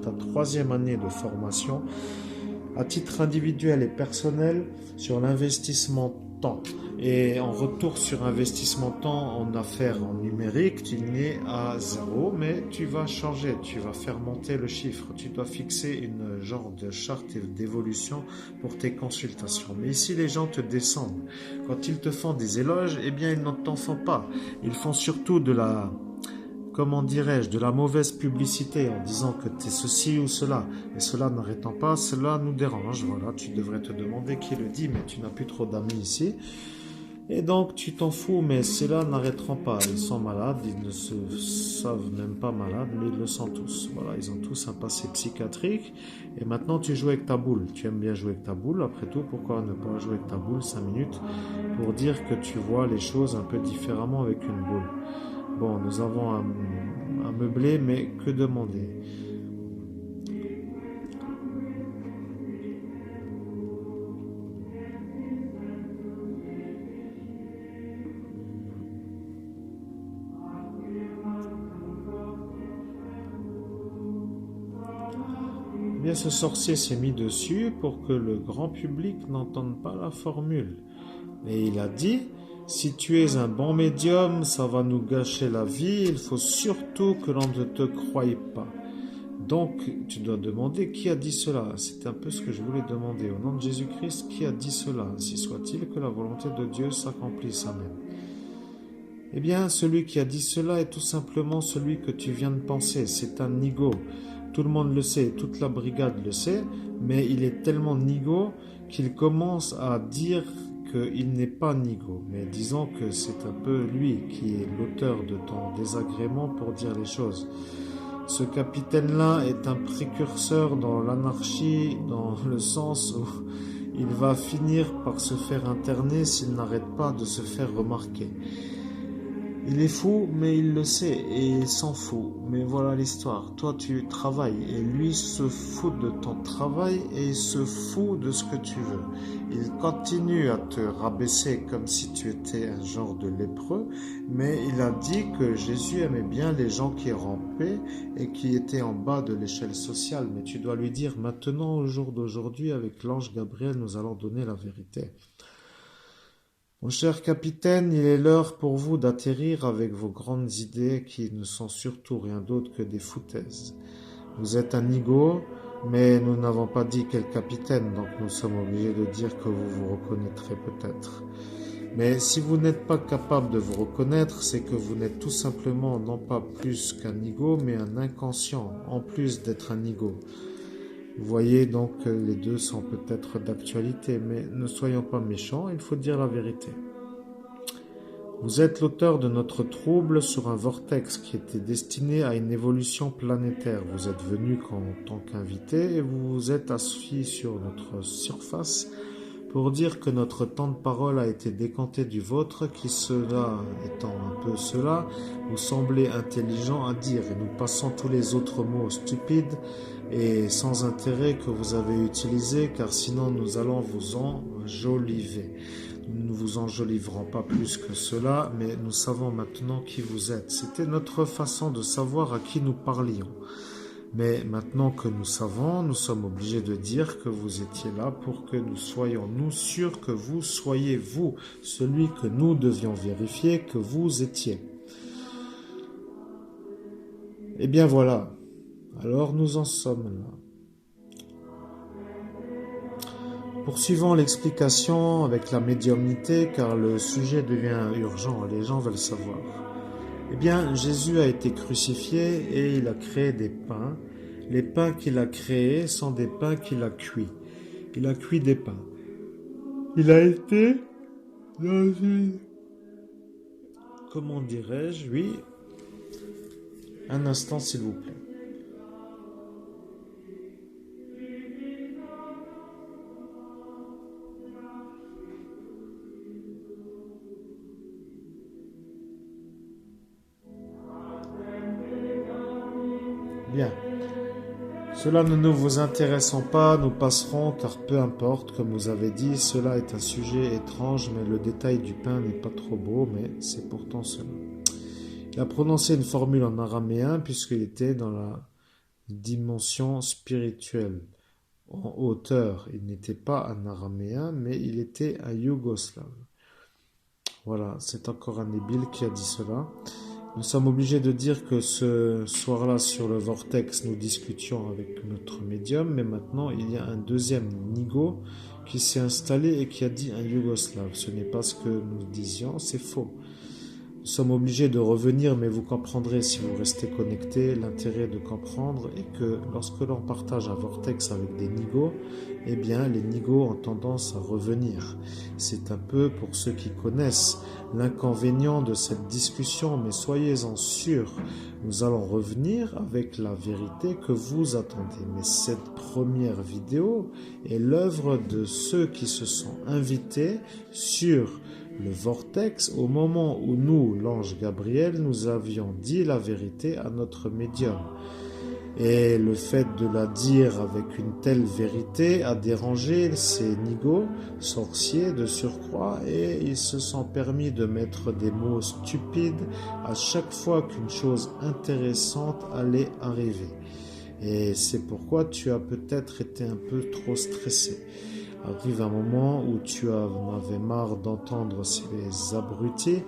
ta troisième année de formation. À titre individuel et personnel, sur l'investissement temps. Et en retour sur investissement temps en affaires en numérique, tu n'es à 0, mais tu vas changer, tu vas faire monter le chiffre. Tu dois fixer une genre de charte d'évolution pour tes consultations. Mais ici, les gens te descendent. Quand ils te font des éloges, eh bien, ils n'en t'en font pas. Ils font surtout de la... comment dirais-je, de la mauvaise publicité en disant que tu es ceci ou cela. Et cela n'arrêtant pas, cela nous dérange. Voilà, tu devrais te demander qui le dit, mais tu n'as plus trop d'amis ici. Et donc tu t'en fous, mais ceux-là n'arrêteront pas. Ils sont malades, ils ne se savent même pas malades, mais ils le sont tous. Voilà, ils ont tous un passé psychiatrique. Et maintenant tu joues avec ta boule. Tu aimes bien jouer avec ta boule. Après tout, pourquoi ne pas jouer avec ta boule 5 minutes pour dire que tu vois les choses un peu différemment avec une boule. Bon, nous avons un meublé, mais que demander? Eh bien, ce sorcier s'est mis dessus pour que le grand public n'entende pas la formule. Et il a dit, si tu es un bon médium, ça va nous gâcher la vie, il faut surtout que l'on ne te croie pas. Donc, tu dois demander qui a dit cela. C'est un peu ce que je voulais demander. Au nom de Jésus-Christ, qui a dit cela? Ainsi soit-il, que la volonté de Dieu s'accomplisse. Amen. Eh bien, celui qui a dit cela est tout simplement celui que tu viens de penser. C'est un nigo. Tout le monde le sait, toute la brigade le sait, mais il est tellement nigo qu'il commence à dire qu'il n'est pas nigo. Mais disons que c'est un peu lui qui est l'auteur de ton désagrément pour dire les choses. Ce capitaine-là est un précurseur dans l'anarchie, dans le sens où il va finir par se faire interner s'il n'arrête pas de se faire remarquer. Il est fou, mais il le sait et il s'en fout. Mais voilà l'histoire. Toi, tu travailles et lui se fout de ton travail et il se fout de ce que tu veux. Il continue à te rabaisser comme si tu étais un genre de lépreux, mais il a dit que Jésus aimait bien les gens qui rampaient et qui étaient en bas de l'échelle sociale. Mais tu dois lui dire maintenant, au jour d'aujourd'hui, avec l'ange Gabriel, nous allons donner la vérité. Mon cher capitaine, il est l'heure pour vous d'atterrir avec vos grandes idées qui ne sont surtout rien d'autre que des foutaises. Vous êtes un nigo, mais nous n'avons pas dit quel capitaine, donc nous sommes obligés de dire que vous vous reconnaîtrez peut-être. Mais si vous n'êtes pas capable de vous reconnaître, c'est que vous n'êtes tout simplement non pas plus qu'un nigo, mais un inconscient, en plus d'être un nigo. Vous voyez donc que les deux sont peut-être d'actualité, mais ne soyons pas méchants, il faut dire la vérité. Vous êtes l'auteur de notre trouble sur un vortex qui était destiné à une évolution planétaire. Vous êtes venu en tant qu'invité et vous vous êtes assis sur notre surface pour dire que notre temps de parole a été décanté du vôtre, qui cela étant un peu cela, vous semblez intelligent à dire, et nous passons tous les autres mots stupides et sans intérêt que vous avez utilisés, car sinon nous allons vous enjoliver. Nous ne vous enjoliverons pas plus que cela, mais nous savons maintenant qui vous êtes. C'était notre façon de savoir à qui nous parlions. Mais maintenant que nous savons, nous sommes obligés de dire que vous étiez là pour que nous soyons, nous, sûrs que vous soyez vous, celui que nous devions vérifier que vous étiez. Eh bien voilà, alors nous en sommes là. Poursuivons l'explication avec la médiumnité, car le sujet devient urgent, les gens veulent savoir. Eh bien, Jésus a été crucifié et il a créé des pains. Les pains qu'il a créés sont des pains qu'il a cuits. Il a cuit des pains. Il a été dans une... Comment dirais-je? Oui. Un instant, s'il vous plaît. Bien. Cela ne nous vous intéressant pas, nous passerons, car peu importe, comme vous avez dit, cela est un sujet étrange, mais le détail du pain n'est pas trop beau, mais c'est pourtant cela. Il a prononcé une formule en araméen, puisqu'il était dans la dimension spirituelle, en hauteur. Il n'était pas un araméen, mais il était un yougoslave. Voilà, c'est encore un débile qui a dit cela. Nous sommes obligés de dire que ce soir-là, sur le vortex, nous discutions avec notre médium, mais maintenant, il y a un deuxième nigo qui s'est installé et qui a dit un yougoslave. Ce n'est pas ce que nous disions, c'est faux. Nous sommes obligés de revenir, mais vous comprendrez si vous restez connectés l'intérêt de comprendre est que lorsque l'on partage un vortex avec des nigauds, eh bien les nigauds ont tendance à revenir. C'est un peu pour ceux qui connaissent l'inconvénient de cette discussion, mais soyez-en sûrs, nous allons revenir avec la vérité que vous attendez. Mais cette première vidéo est l'œuvre de ceux qui se sont invités sur le vortex au moment où nous, l'ange Gabriel, nous avions dit la vérité à notre médium. Et le fait de la dire avec une telle vérité a dérangé ces nigauds, sorciers de surcroît, et ils se sont permis de mettre des mots stupides à chaque fois qu'une chose intéressante allait arriver. Et c'est pourquoi tu as peut-être été un peu trop stressé. Arrive un moment où tu en avais marre d'entendre ces abrutis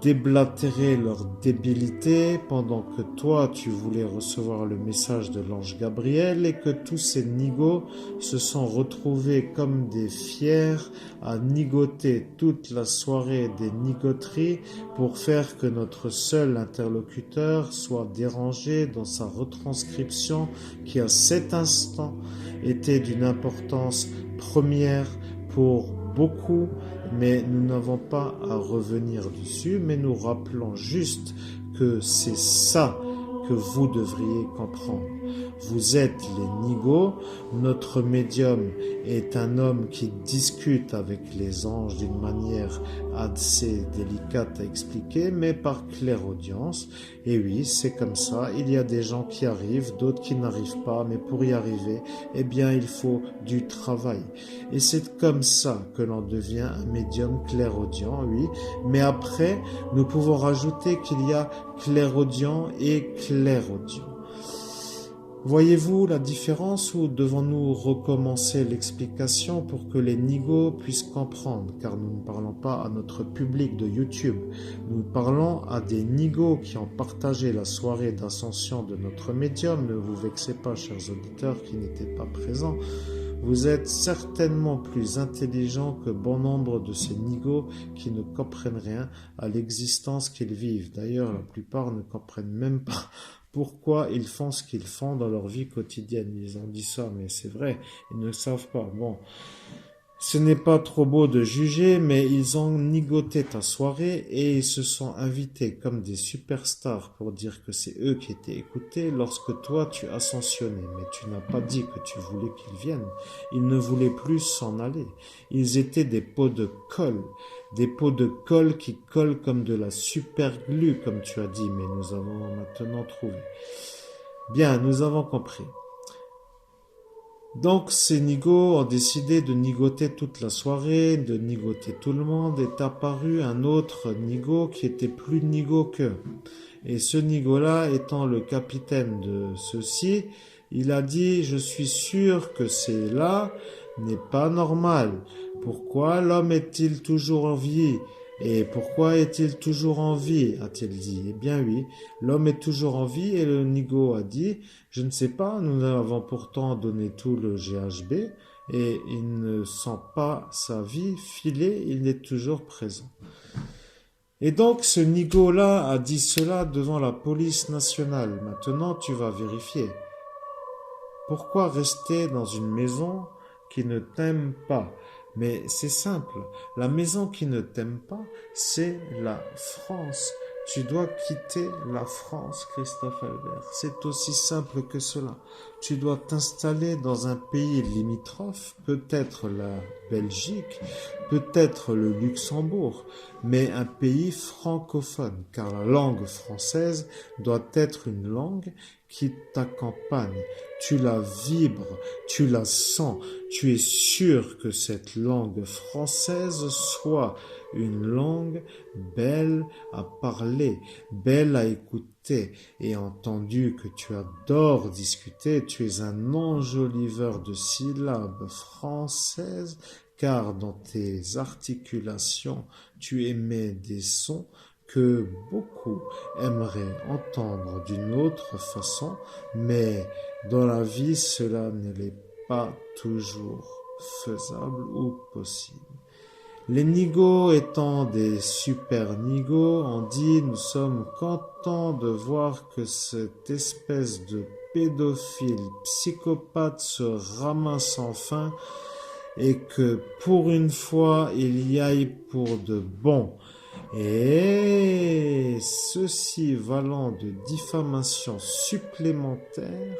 déblatérer leur débilité pendant que toi tu voulais recevoir le message de l'ange Gabriel et que tous ces nigauds se sont retrouvés comme des fiers à nigoter toute la soirée des nigoteries pour faire que notre seul interlocuteur soit dérangé dans sa retranscription qui à cet instant était d'une importance première pour beaucoup, mais nous n'avons pas à revenir dessus, mais nous rappelons juste que c'est ça que vous devriez comprendre. Vous êtes les nigauds, notre médium est un homme qui discute avec les anges d'une manière assez délicate à expliquer, mais par clairaudience. Et oui, c'est comme ça, il y a des gens qui arrivent, d'autres qui n'arrivent pas, mais pour y arriver, eh bien il faut du travail. Et c'est comme ça que l'on devient un médium clairaudient, oui, mais après, nous pouvons rajouter qu'il y a clairaudient et clairaudient. Voyez-vous la différence ou devons-nous recommencer l'explication pour que les nigauds puissent comprendre? Car nous ne parlons pas à notre public de YouTube. Nous parlons à des nigauds qui ont partagé la soirée d'ascension de notre médium. Ne vous vexez pas, chers auditeurs, qui n'étaient pas présents. Vous êtes certainement plus intelligents que bon nombre de ces nigauds qui ne comprennent rien à l'existence qu'ils vivent. D'ailleurs, la plupart ne comprennent même pas pourquoi ils font ce qu'ils font dans leur vie quotidienne. Ils ont dit ça, mais c'est vrai, ils ne savent pas. Bon, ce n'est pas trop beau de juger, mais ils ont nigoté ta soirée et ils se sont invités comme des superstars pour dire que c'est eux qui étaient écoutés lorsque toi tu ascensionnais. Mais tu n'as pas dit que tu voulais qu'ils viennent. Ils ne voulaient plus s'en aller. Ils étaient des pots de colle. Des pots de colle qui collent comme de la superglue, comme tu as dit, mais nous avons maintenant trouvé. Bien, nous avons compris. Donc ces nigauds ont décidé de nigoter toute la soirée, de nigoter tout le monde, est apparu un autre nigaud qui était plus nigaud qu'eux. Et ce nigaud-là étant le capitaine de ceux-ci, il a dit « Je suis sûr que c'est là n'est pas normal. Pourquoi l'homme est-il toujours en vie ? Et pourquoi est-il toujours en vie ?» a-t-il dit. Eh bien oui, l'homme est toujours en vie et le nigaud a dit « Je ne sais pas, nous avons pourtant donné tout le GHB et il ne sent pas sa vie filer, il est toujours présent. » Et donc ce nigaud-là a dit cela devant la police nationale. Maintenant tu vas vérifier. Pourquoi rester dans une maison qui ne t'aime pas? Mais c'est simple, la maison qui ne t'aime pas, c'est la France. Tu dois quitter la France, Christophe Albert. C'est aussi simple que cela. Tu dois t'installer dans un pays limitrophe, peut-être la Belgique, peut-être le Luxembourg, mais un pays francophone, car la langue française doit être une langue qui t'accompagne. Tu la vibres, tu la sens, tu es sûr que cette langue française soit une langue belle à parler, belle à écouter, et entendu que tu adores discuter, tu es un enjoliveur de syllabes françaises, car dans tes articulations, tu émets des sons que beaucoup aimeraient entendre d'une autre façon, mais dans la vie, cela ne l'est pas toujours faisable ou possible. Les nigauds étant des super nigauds, on dit nous sommes contents de voir que cette espèce de pédophile psychopathe se ramasse enfin et que pour une fois il y aille pour de bon. Et ceci valant de diffamation supplémentaire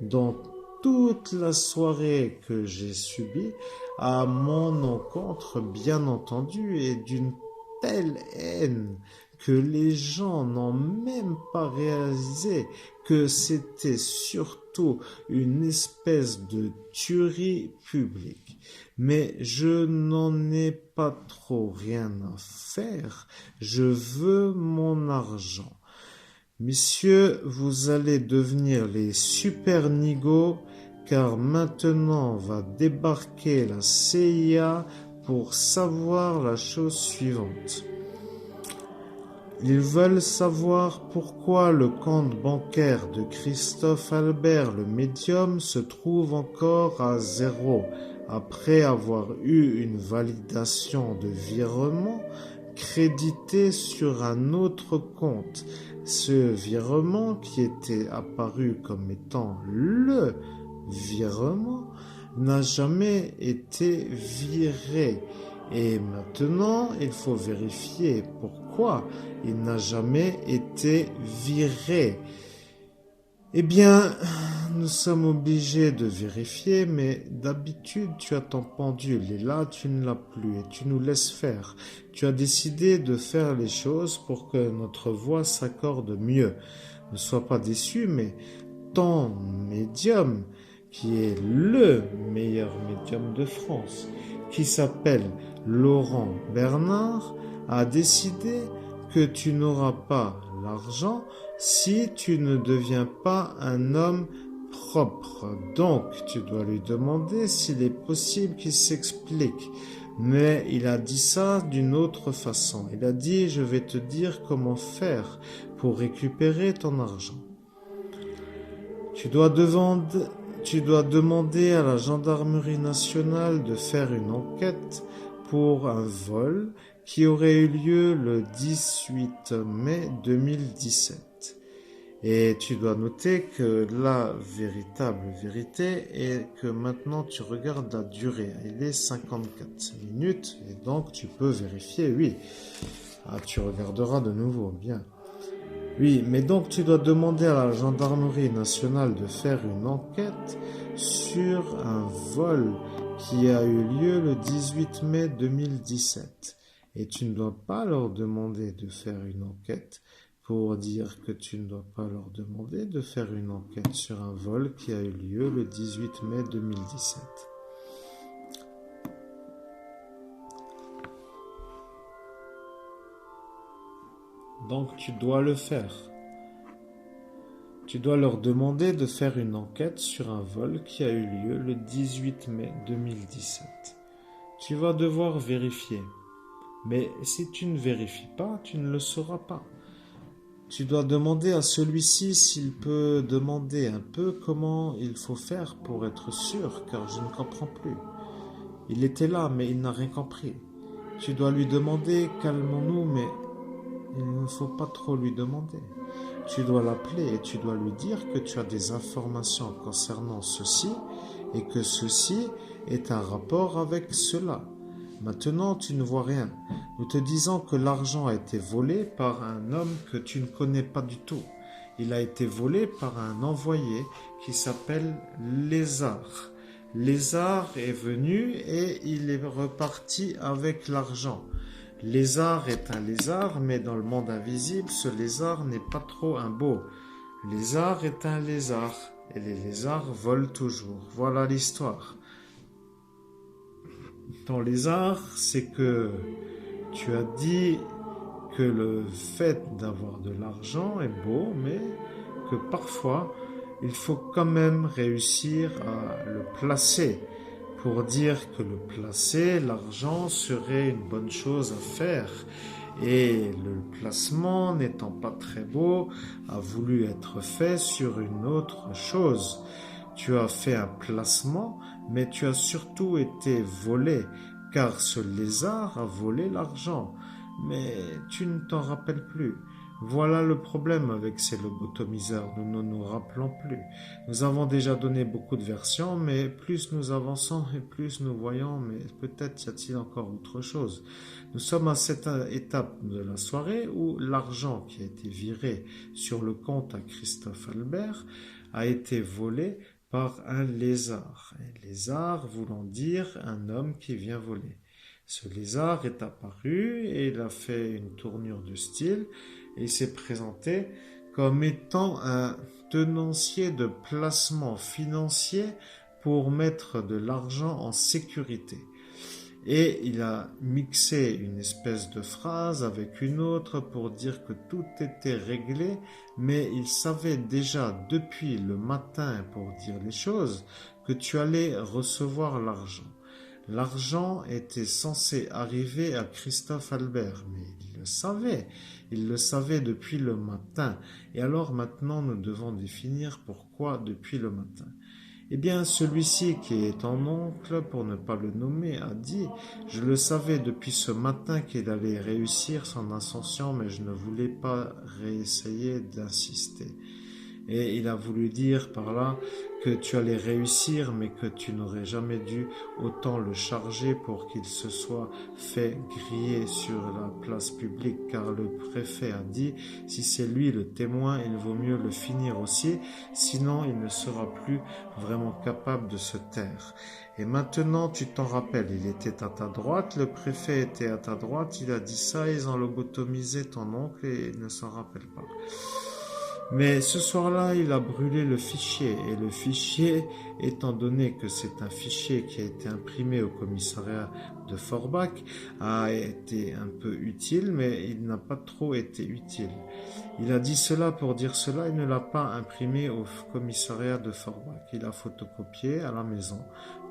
dans toute la soirée que j'ai subie à mon encontre, bien entendu, et d'une telle haine que les gens n'ont même pas réalisé que c'était surtout une espèce de tuerie publique. Mais je n'en ai pas trop rien à faire, je veux mon argent. Messieurs, vous allez devenir les super nigauds, car maintenant va débarquer la CIA pour savoir la chose suivante. Ils veulent savoir pourquoi le compte bancaire de Christophe Albert le médium se trouve encore à zéro après avoir eu une validation de virement crédité sur un autre compte. Ce virement qui était apparu comme étant le virement n'a jamais été viré. Et maintenant, il faut vérifier pourquoi il n'a jamais été viré. Eh bien, nous sommes obligés de vérifier, mais d'habitude, tu as ton pendule et là, tu ne l'as plus et tu nous laisses faire. Tu as décidé de faire les choses pour que notre voix s'accorde mieux. Ne sois pas déçu, mais ton médium, qui est le meilleur médium de France, qui s'appelle Laurent Bernard, a décidé que tu n'auras pas l'argent si tu ne deviens pas un homme propre. Donc, tu dois lui demander s'il est possible qu'il s'explique. Mais il a dit ça d'une autre façon. Il a dit, je vais te dire comment faire pour récupérer ton argent. Tu dois demander à la gendarmerie nationale de faire une enquête pour un vol qui aurait eu lieu le 18 mai 2017. Et tu dois noter que la véritable vérité est que maintenant tu regardes la durée. Elle est 54 minutes et donc tu peux vérifier, oui. Ah, tu regarderas de nouveau, bien. Oui, mais donc tu dois demander à la gendarmerie nationale de faire une enquête sur un vol qui a eu lieu le 18 mai 2017. Et tu ne dois pas leur demander de faire une enquête pour dire que tu ne dois pas leur demander de faire une enquête sur un vol qui a eu lieu le 18 mai 2017. Donc tu dois le faire. Tu dois leur demander de faire une enquête sur un vol qui a eu lieu le 18 mai 2017. Tu vas devoir vérifier. Mais si tu ne vérifies pas, tu ne le sauras pas. Tu dois demander à celui-ci s'il peut demander un peu comment il faut faire pour être sûr, car je ne comprends plus. Il était là, mais il n'a rien compris. Tu dois lui demander, calmons-nous, mais il ne faut pas trop lui demander. Tu dois l'appeler et tu dois lui dire que tu as des informations concernant ceci et que ceci est un rapport avec cela. Maintenant, tu ne vois rien. Nous te disons que l'argent a été volé par un homme que tu ne connais pas du tout. Il a été volé par un envoyé qui s'appelle Lézard. Lézard est venu et il est reparti avec l'argent. Lézard est un lézard, mais dans le monde invisible, ce lézard n'est pas trop un beau. Lézard est un lézard, et les lézards volent toujours. Voilà l'histoire. Ton lézard, c'est que tu as dit que le fait d'avoir de l'argent est beau, mais que parfois, il faut quand même réussir à le placer. Pour dire que le placer, l'argent serait une bonne chose à faire. Et le placement, n'étant pas très beau, a voulu être fait sur une autre chose. Tu as fait un placement, mais tu as surtout été volé, car ce lézard a volé l'argent. Mais tu ne t'en rappelles plus. Voilà le problème avec ces lobotomiseurs, nous ne nous rappelons plus. Nous avons déjà donné beaucoup de versions, mais plus nous avançons et plus nous voyons, mais peut-être y a-t-il encore autre chose. Nous sommes à cette étape de la soirée où l'argent qui a été viré sur le compte à Christophe Albert a été volé par un lézard. Un lézard voulant dire un homme qui vient voler. Ce lézard est apparu et il a fait une tournure de style et s'est présenté comme étant un tenancier de placement financier pour mettre de l'argent en sécurité. Et il a mixé une espèce de phrase avec une autre pour dire que tout était réglé, mais il savait déjà depuis le matin, pour dire les choses, que tu allais recevoir l'argent. L'argent était censé arriver à Christophe Albert, mais il le savait depuis le matin. Et alors maintenant nous devons définir pourquoi depuis le matin. Eh bien, celui-ci qui est ton oncle, pour ne pas le nommer, a dit « Je le savais depuis ce matin qu'il allait réussir son ascension, mais je ne voulais pas réessayer d'insister. » Et il a voulu dire par là que tu allais réussir, mais que tu n'aurais jamais dû autant le charger pour qu'il se soit fait griller sur la place publique, car le préfet a dit, si c'est lui le témoin, il vaut mieux le finir aussi, sinon il ne sera plus vraiment capable de se taire. Et maintenant, tu t'en rappelles, il était à ta droite, le préfet était à ta droite, il a dit ça, ils ont lobotomisé ton oncle et il ne s'en rappelle pas. Mais ce soir-là, il a brûlé le fichier, et le fichier, étant donné que c'est un fichier qui a été imprimé au commissariat de Forbach, a été un peu utile, mais il n'a pas trop été utile. Il a dit cela pour dire cela, il ne l'a pas imprimé au commissariat de Forbach. Il a photocopié à la maison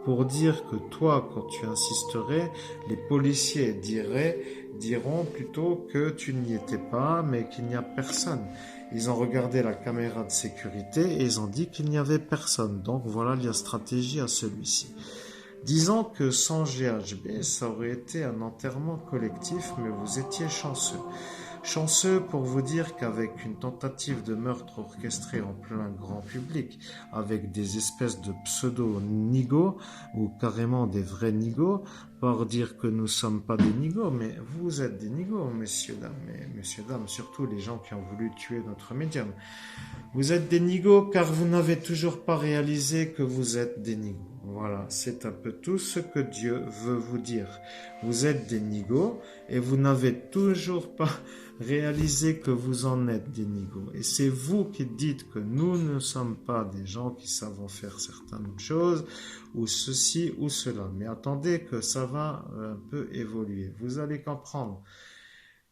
pour dire que toi, quand tu insisterais, les policiers diront plutôt que tu n'y étais pas, mais qu'il n'y a personne. Ils ont regardé la caméra de sécurité et ils ont dit qu'il n'y avait personne. Donc voilà la stratégie à celui-ci. Disons que sans GHB, ça aurait été un enterrement collectif, mais vous étiez chanceux. Chanceux pour vous dire qu'avec une tentative de meurtre orchestrée en plein grand public, avec des espèces de pseudo-nigauds, ou carrément des vrais nigauds, pour dire que nous sommes pas des nigauds, mais vous êtes des nigauds, messieurs, dames, surtout les gens qui ont voulu tuer notre médium. Vous êtes des nigauds car vous n'avez toujours pas réalisé que vous êtes des nigauds. Voilà, c'est un peu tout ce que Dieu veut vous dire. Vous êtes des nigauds et vous n'avez toujours pas réalisé que vous en êtes des nigauds. Et c'est vous qui dites que nous ne sommes pas des gens qui savent faire certaines choses, ou ceci ou cela. Mais attendez que ça va un peu évoluer. Vous allez comprendre.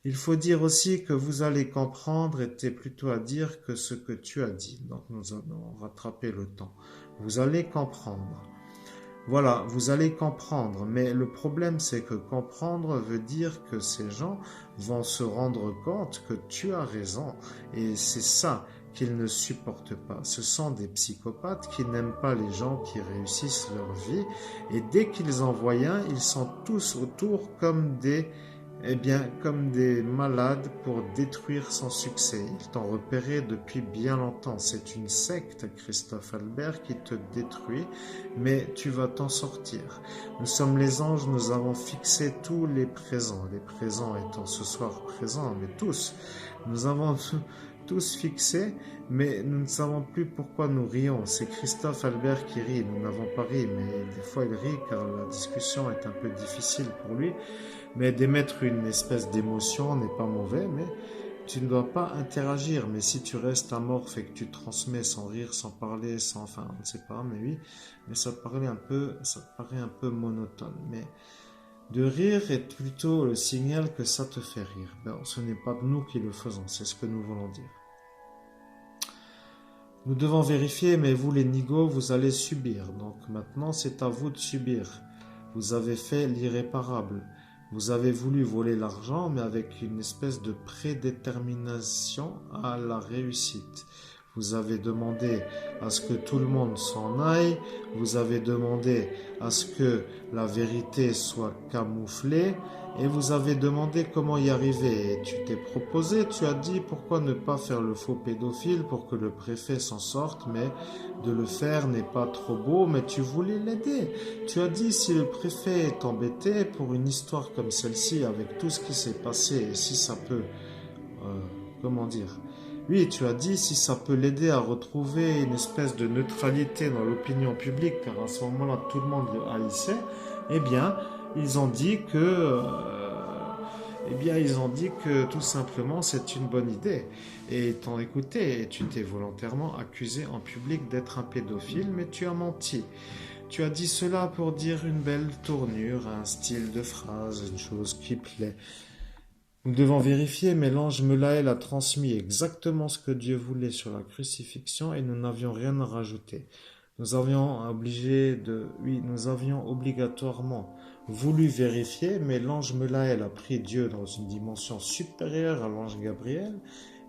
Il faut dire aussi que vous allez comprendre était plutôt à dire que ce que tu as dit. Donc nous allons rattraper le temps. Vous allez comprendre. Voilà, vous allez comprendre, mais le problème c'est que comprendre veut dire que ces gens vont se rendre compte que tu as raison, et c'est ça qu'ils ne supportent pas. Ce sont des psychopathes qui n'aiment pas les gens qui réussissent leur vie, et dès qu'ils en voient un, ils sont tous autour comme des malades pour détruire son succès. Ils t'ont repéré depuis bien longtemps. C'est une secte, Christophe Albert, qui te détruit, mais tu vas t'en sortir. Nous sommes les anges, nous avons fixé tous les présents étant ce soir présents, mais tous. Nous avons tous fixé, mais nous ne savons plus pourquoi nous rions. C'est Christophe Albert qui rit, nous n'avons pas ri, mais des fois il rit car la discussion est un peu difficile pour lui. Mais d'émettre une espèce d'émotion n'est pas mauvais, mais tu ne dois pas interagir. Mais si tu restes amorphe et que tu transmets sans rire, sans parler, enfin, on ne sait pas, mais oui, mais ça te paraît un peu monotone. Mais de rire est plutôt le signal que ça te fait rire. Ben, ce n'est pas nous qui le faisons, c'est ce que nous voulons dire. Nous devons vérifier, mais vous les nigauds, vous allez subir. Donc maintenant, c'est à vous de subir. Vous avez fait l'irréparable. Vous avez voulu voler l'argent, mais avec une espèce de prédétermination à la réussite. vous avez demandé à ce que tout le monde s'en aille, vous avez demandé à ce que la vérité soit camouflée, et vous avez demandé comment y arriver. Et tu t'es proposé, tu as dit pourquoi ne pas faire le faux pédophile pour que le préfet s'en sorte, mais de le faire n'est pas trop beau, mais tu voulais l'aider. Tu as dit si le préfet est embêté pour une histoire comme celle-ci, avec tout ce qui s'est passé, et si ça peut, comment dire, oui, tu as dit si ça peut l'aider à retrouver une espèce de neutralité dans l'opinion publique, car à ce moment-là tout le monde le haïssait, eh bien, ils ont dit que, tout simplement c'est une bonne idée. Et ils t'ont écouté et tu t'es volontairement accusé en public d'être un pédophile, mais tu as menti. Tu as dit cela pour dire une belle tournure, un style de phrase, une chose qui plaît. Nous devons vérifier, mais l'ange Melaël a transmis exactement ce que Dieu voulait sur la crucifixion et nous n'avions rien à rajouter. Nous avions obligatoirement voulu vérifier, mais l'ange Melaël a pris Dieu dans une dimension supérieure à l'ange Gabriel.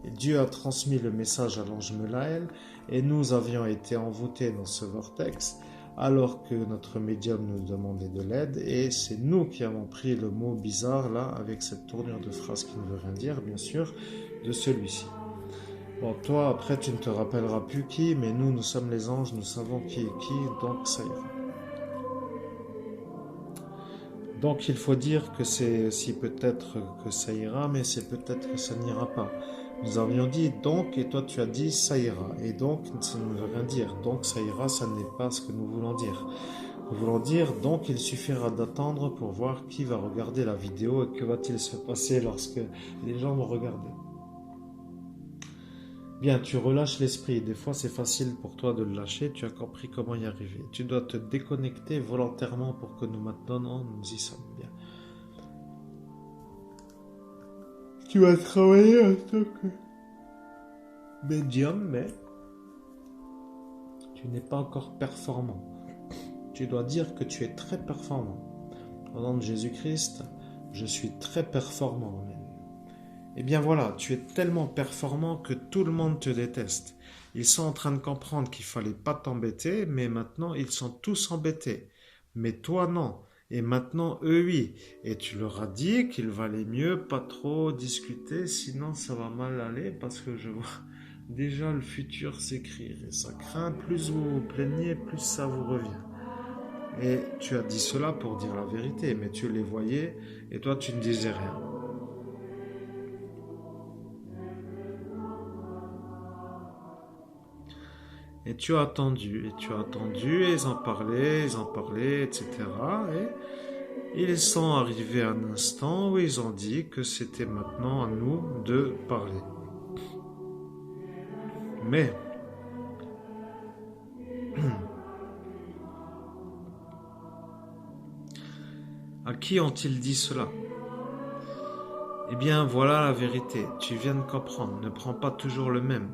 Et Dieu a transmis le message à l'ange Melaël et nous avions été envoûtés dans ce vortex alors que notre médium nous demandait de l'aide et c'est nous qui avons pris le mot bizarre là avec cette tournure de phrase qui ne veut rien dire bien sûr de celui-ci. Bon, toi après tu ne te rappelleras plus qui, mais nous sommes les anges, nous savons qui est qui, donc ça ira. Donc il faut dire que c'est aussi peut-être que ça ira, mais c'est peut-être que ça n'ira pas. Nous avions dit donc, et toi tu as dit ça ira. Et donc, ça ne veut rien dire. Donc ça ira, ça n'est pas ce que nous voulons dire. Nous voulons dire donc il suffira d'attendre pour voir qui va regarder la vidéo et que va-t-il se passer lorsque les gens vont regarder. Bien, tu relâches l'esprit. Des fois, c'est facile pour toi de le lâcher. Tu as compris comment y arriver. Tu dois te déconnecter volontairement pour que nous maintenant nous y sommes bien. Tu vas travailler en tant que médium, mais tu n'es pas encore performant. Tu dois dire que tu es très performant. Au nom de Jésus-Christ, je suis très performant. Eh bien voilà, tu es tellement performant que tout le monde te déteste. Ils sont en train de comprendre qu'il fallait pas t'embêter, mais maintenant ils sont tous embêtés. Mais toi non. Et maintenant, eux, oui. Et tu leur as dit qu'il valait mieux pas trop discuter, sinon ça va mal aller, parce que je vois déjà le futur s'écrire. Et ça craint, plus vous vous plaignez, plus ça vous revient. Et tu as dit cela pour dire la vérité, mais tu les voyais, et toi tu ne disais rien. Et tu as attendu, et ils en parlaient, etc. Et ils sont arrivés à un instant où ils ont dit que c'était maintenant à nous de parler. Mais, à qui ont-ils dit cela? Eh bien, voilà la vérité, tu viens de comprendre, ne prends pas toujours le même.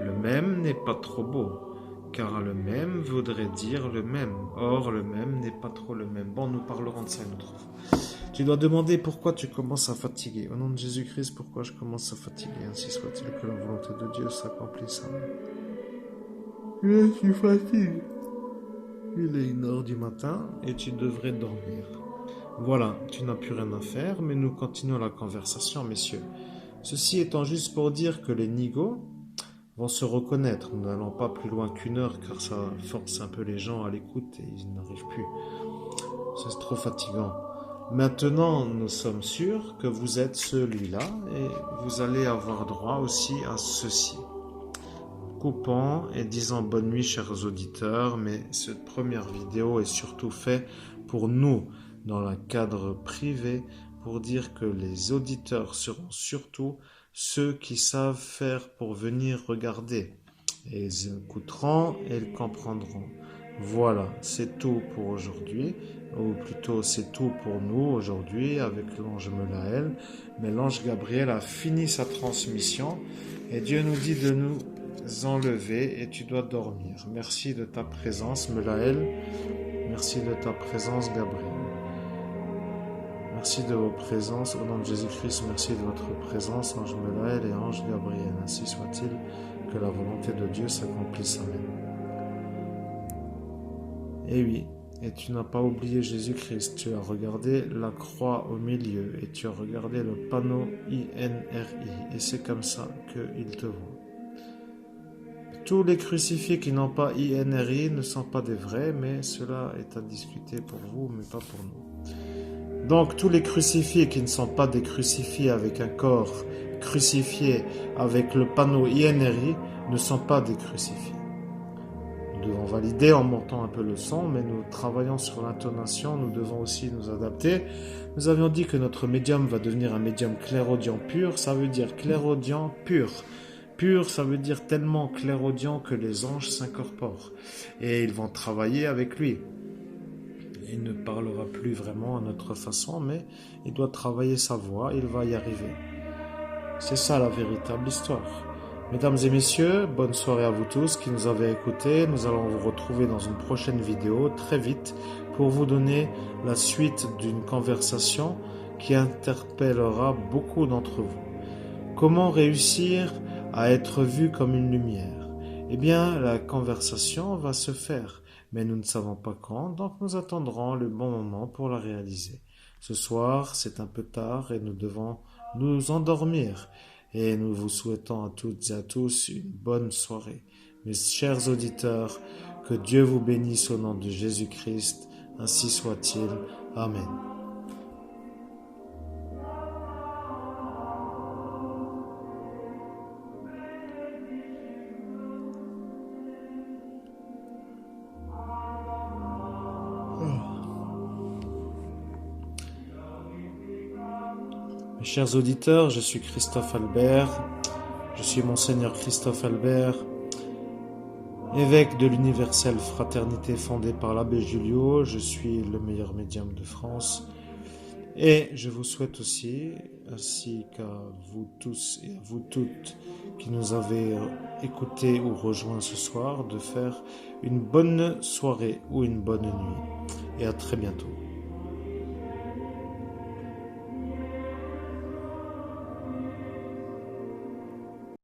Le même n'est pas trop beau, car le même voudrait dire le même. Or, le même n'est pas trop le même. Bon, nous parlerons de ça une autre fois. Tu dois demander pourquoi tu commences à fatiguer. Au nom de Jésus-Christ, pourquoi je commence à fatiguer? Ainsi soit-il que la volonté de Dieu s'accomplisse en moi. Là, tu fatigues. Il est 1h du matin et tu devrais dormir. Voilà, tu n'as plus rien à faire, mais nous continuons la conversation, messieurs. Ceci étant juste pour dire que les nigauds vont se reconnaître. Nous n'allons pas plus loin qu'1 heure, car ça force un peu les gens à l'écoute et ils n'arrivent plus. C'est trop fatigant. Maintenant, nous sommes sûrs que vous êtes celui-là et vous allez avoir droit aussi à ceci. Coupons et disons bonne nuit, chers auditeurs, mais cette première vidéo est surtout faite pour nous, dans le cadre privé, pour dire que les auditeurs seront surtout ceux qui savent faire pour venir regarder. Et ils écouteront et ils comprendront. Voilà, c'est tout pour aujourd'hui, ou plutôt c'est tout pour nous aujourd'hui avec l'ange Melaël. Mais l'ange Gabriel a fini sa transmission et Dieu nous dit de nous enlever et tu dois dormir. Merci de ta présence, Melaël. Merci de ta présence, Gabriel. Merci de vos présences. Au nom de Jésus-Christ, merci de votre présence, ange Melaël et ange Gabriel. Ainsi soit-il. que la volonté de Dieu s'accomplisse. Amen. Et oui, et tu n'as pas oublié Jésus-Christ, tu as regardé la croix au milieu et tu as regardé le panneau INRI et c'est comme ça qu'il te voit. Tous les crucifiés qui n'ont pas INRI ne sont pas des vrais, mais cela est à discuter pour vous, mais pas pour nous. Donc tous les crucifiés qui ne sont pas des crucifiés avec un corps crucifié avec le panneau INRI ne sont pas des crucifiés. Nous devons valider en montant un peu le son, mais nous travaillons sur l'intonation, nous devons aussi nous adapter. Nous avions dit que notre médium va devenir un médium clairaudient pur, ça veut dire clairaudient pur. Pur, ça veut dire tellement clairaudient que les anges s'incorporent. Et ils vont travailler avec lui. Il ne parlera plus vraiment à notre façon, mais il doit travailler sa voix, il va y arriver. C'est ça la véritable histoire. Mesdames et messieurs, bonne soirée à vous tous qui nous avez écoutés. Nous allons vous retrouver dans une prochaine vidéo très vite pour vous donner la suite d'une conversation qui interpellera beaucoup d'entre vous. Comment réussir à être vu comme une lumière? Eh bien, la conversation va se faire, mais nous ne savons pas quand, donc nous attendrons le bon moment pour la réaliser. Ce soir, c'est un peu tard et nous devons nous endormir. Et nous vous souhaitons à toutes et à tous une bonne soirée. Mes chers auditeurs, que Dieu vous bénisse au nom de Jésus-Christ, ainsi soit-il. Amen. Mes chers auditeurs, je suis Christophe Albert, je suis Monseigneur Christophe Albert, évêque de l'Universelle Fraternité fondée par l'abbé Julio, je suis le meilleur médium de France et je vous souhaite aussi, ainsi qu'à vous tous et à vous toutes qui nous avez écoutés ou rejoints ce soir, de faire une bonne soirée ou une bonne nuit et à très bientôt.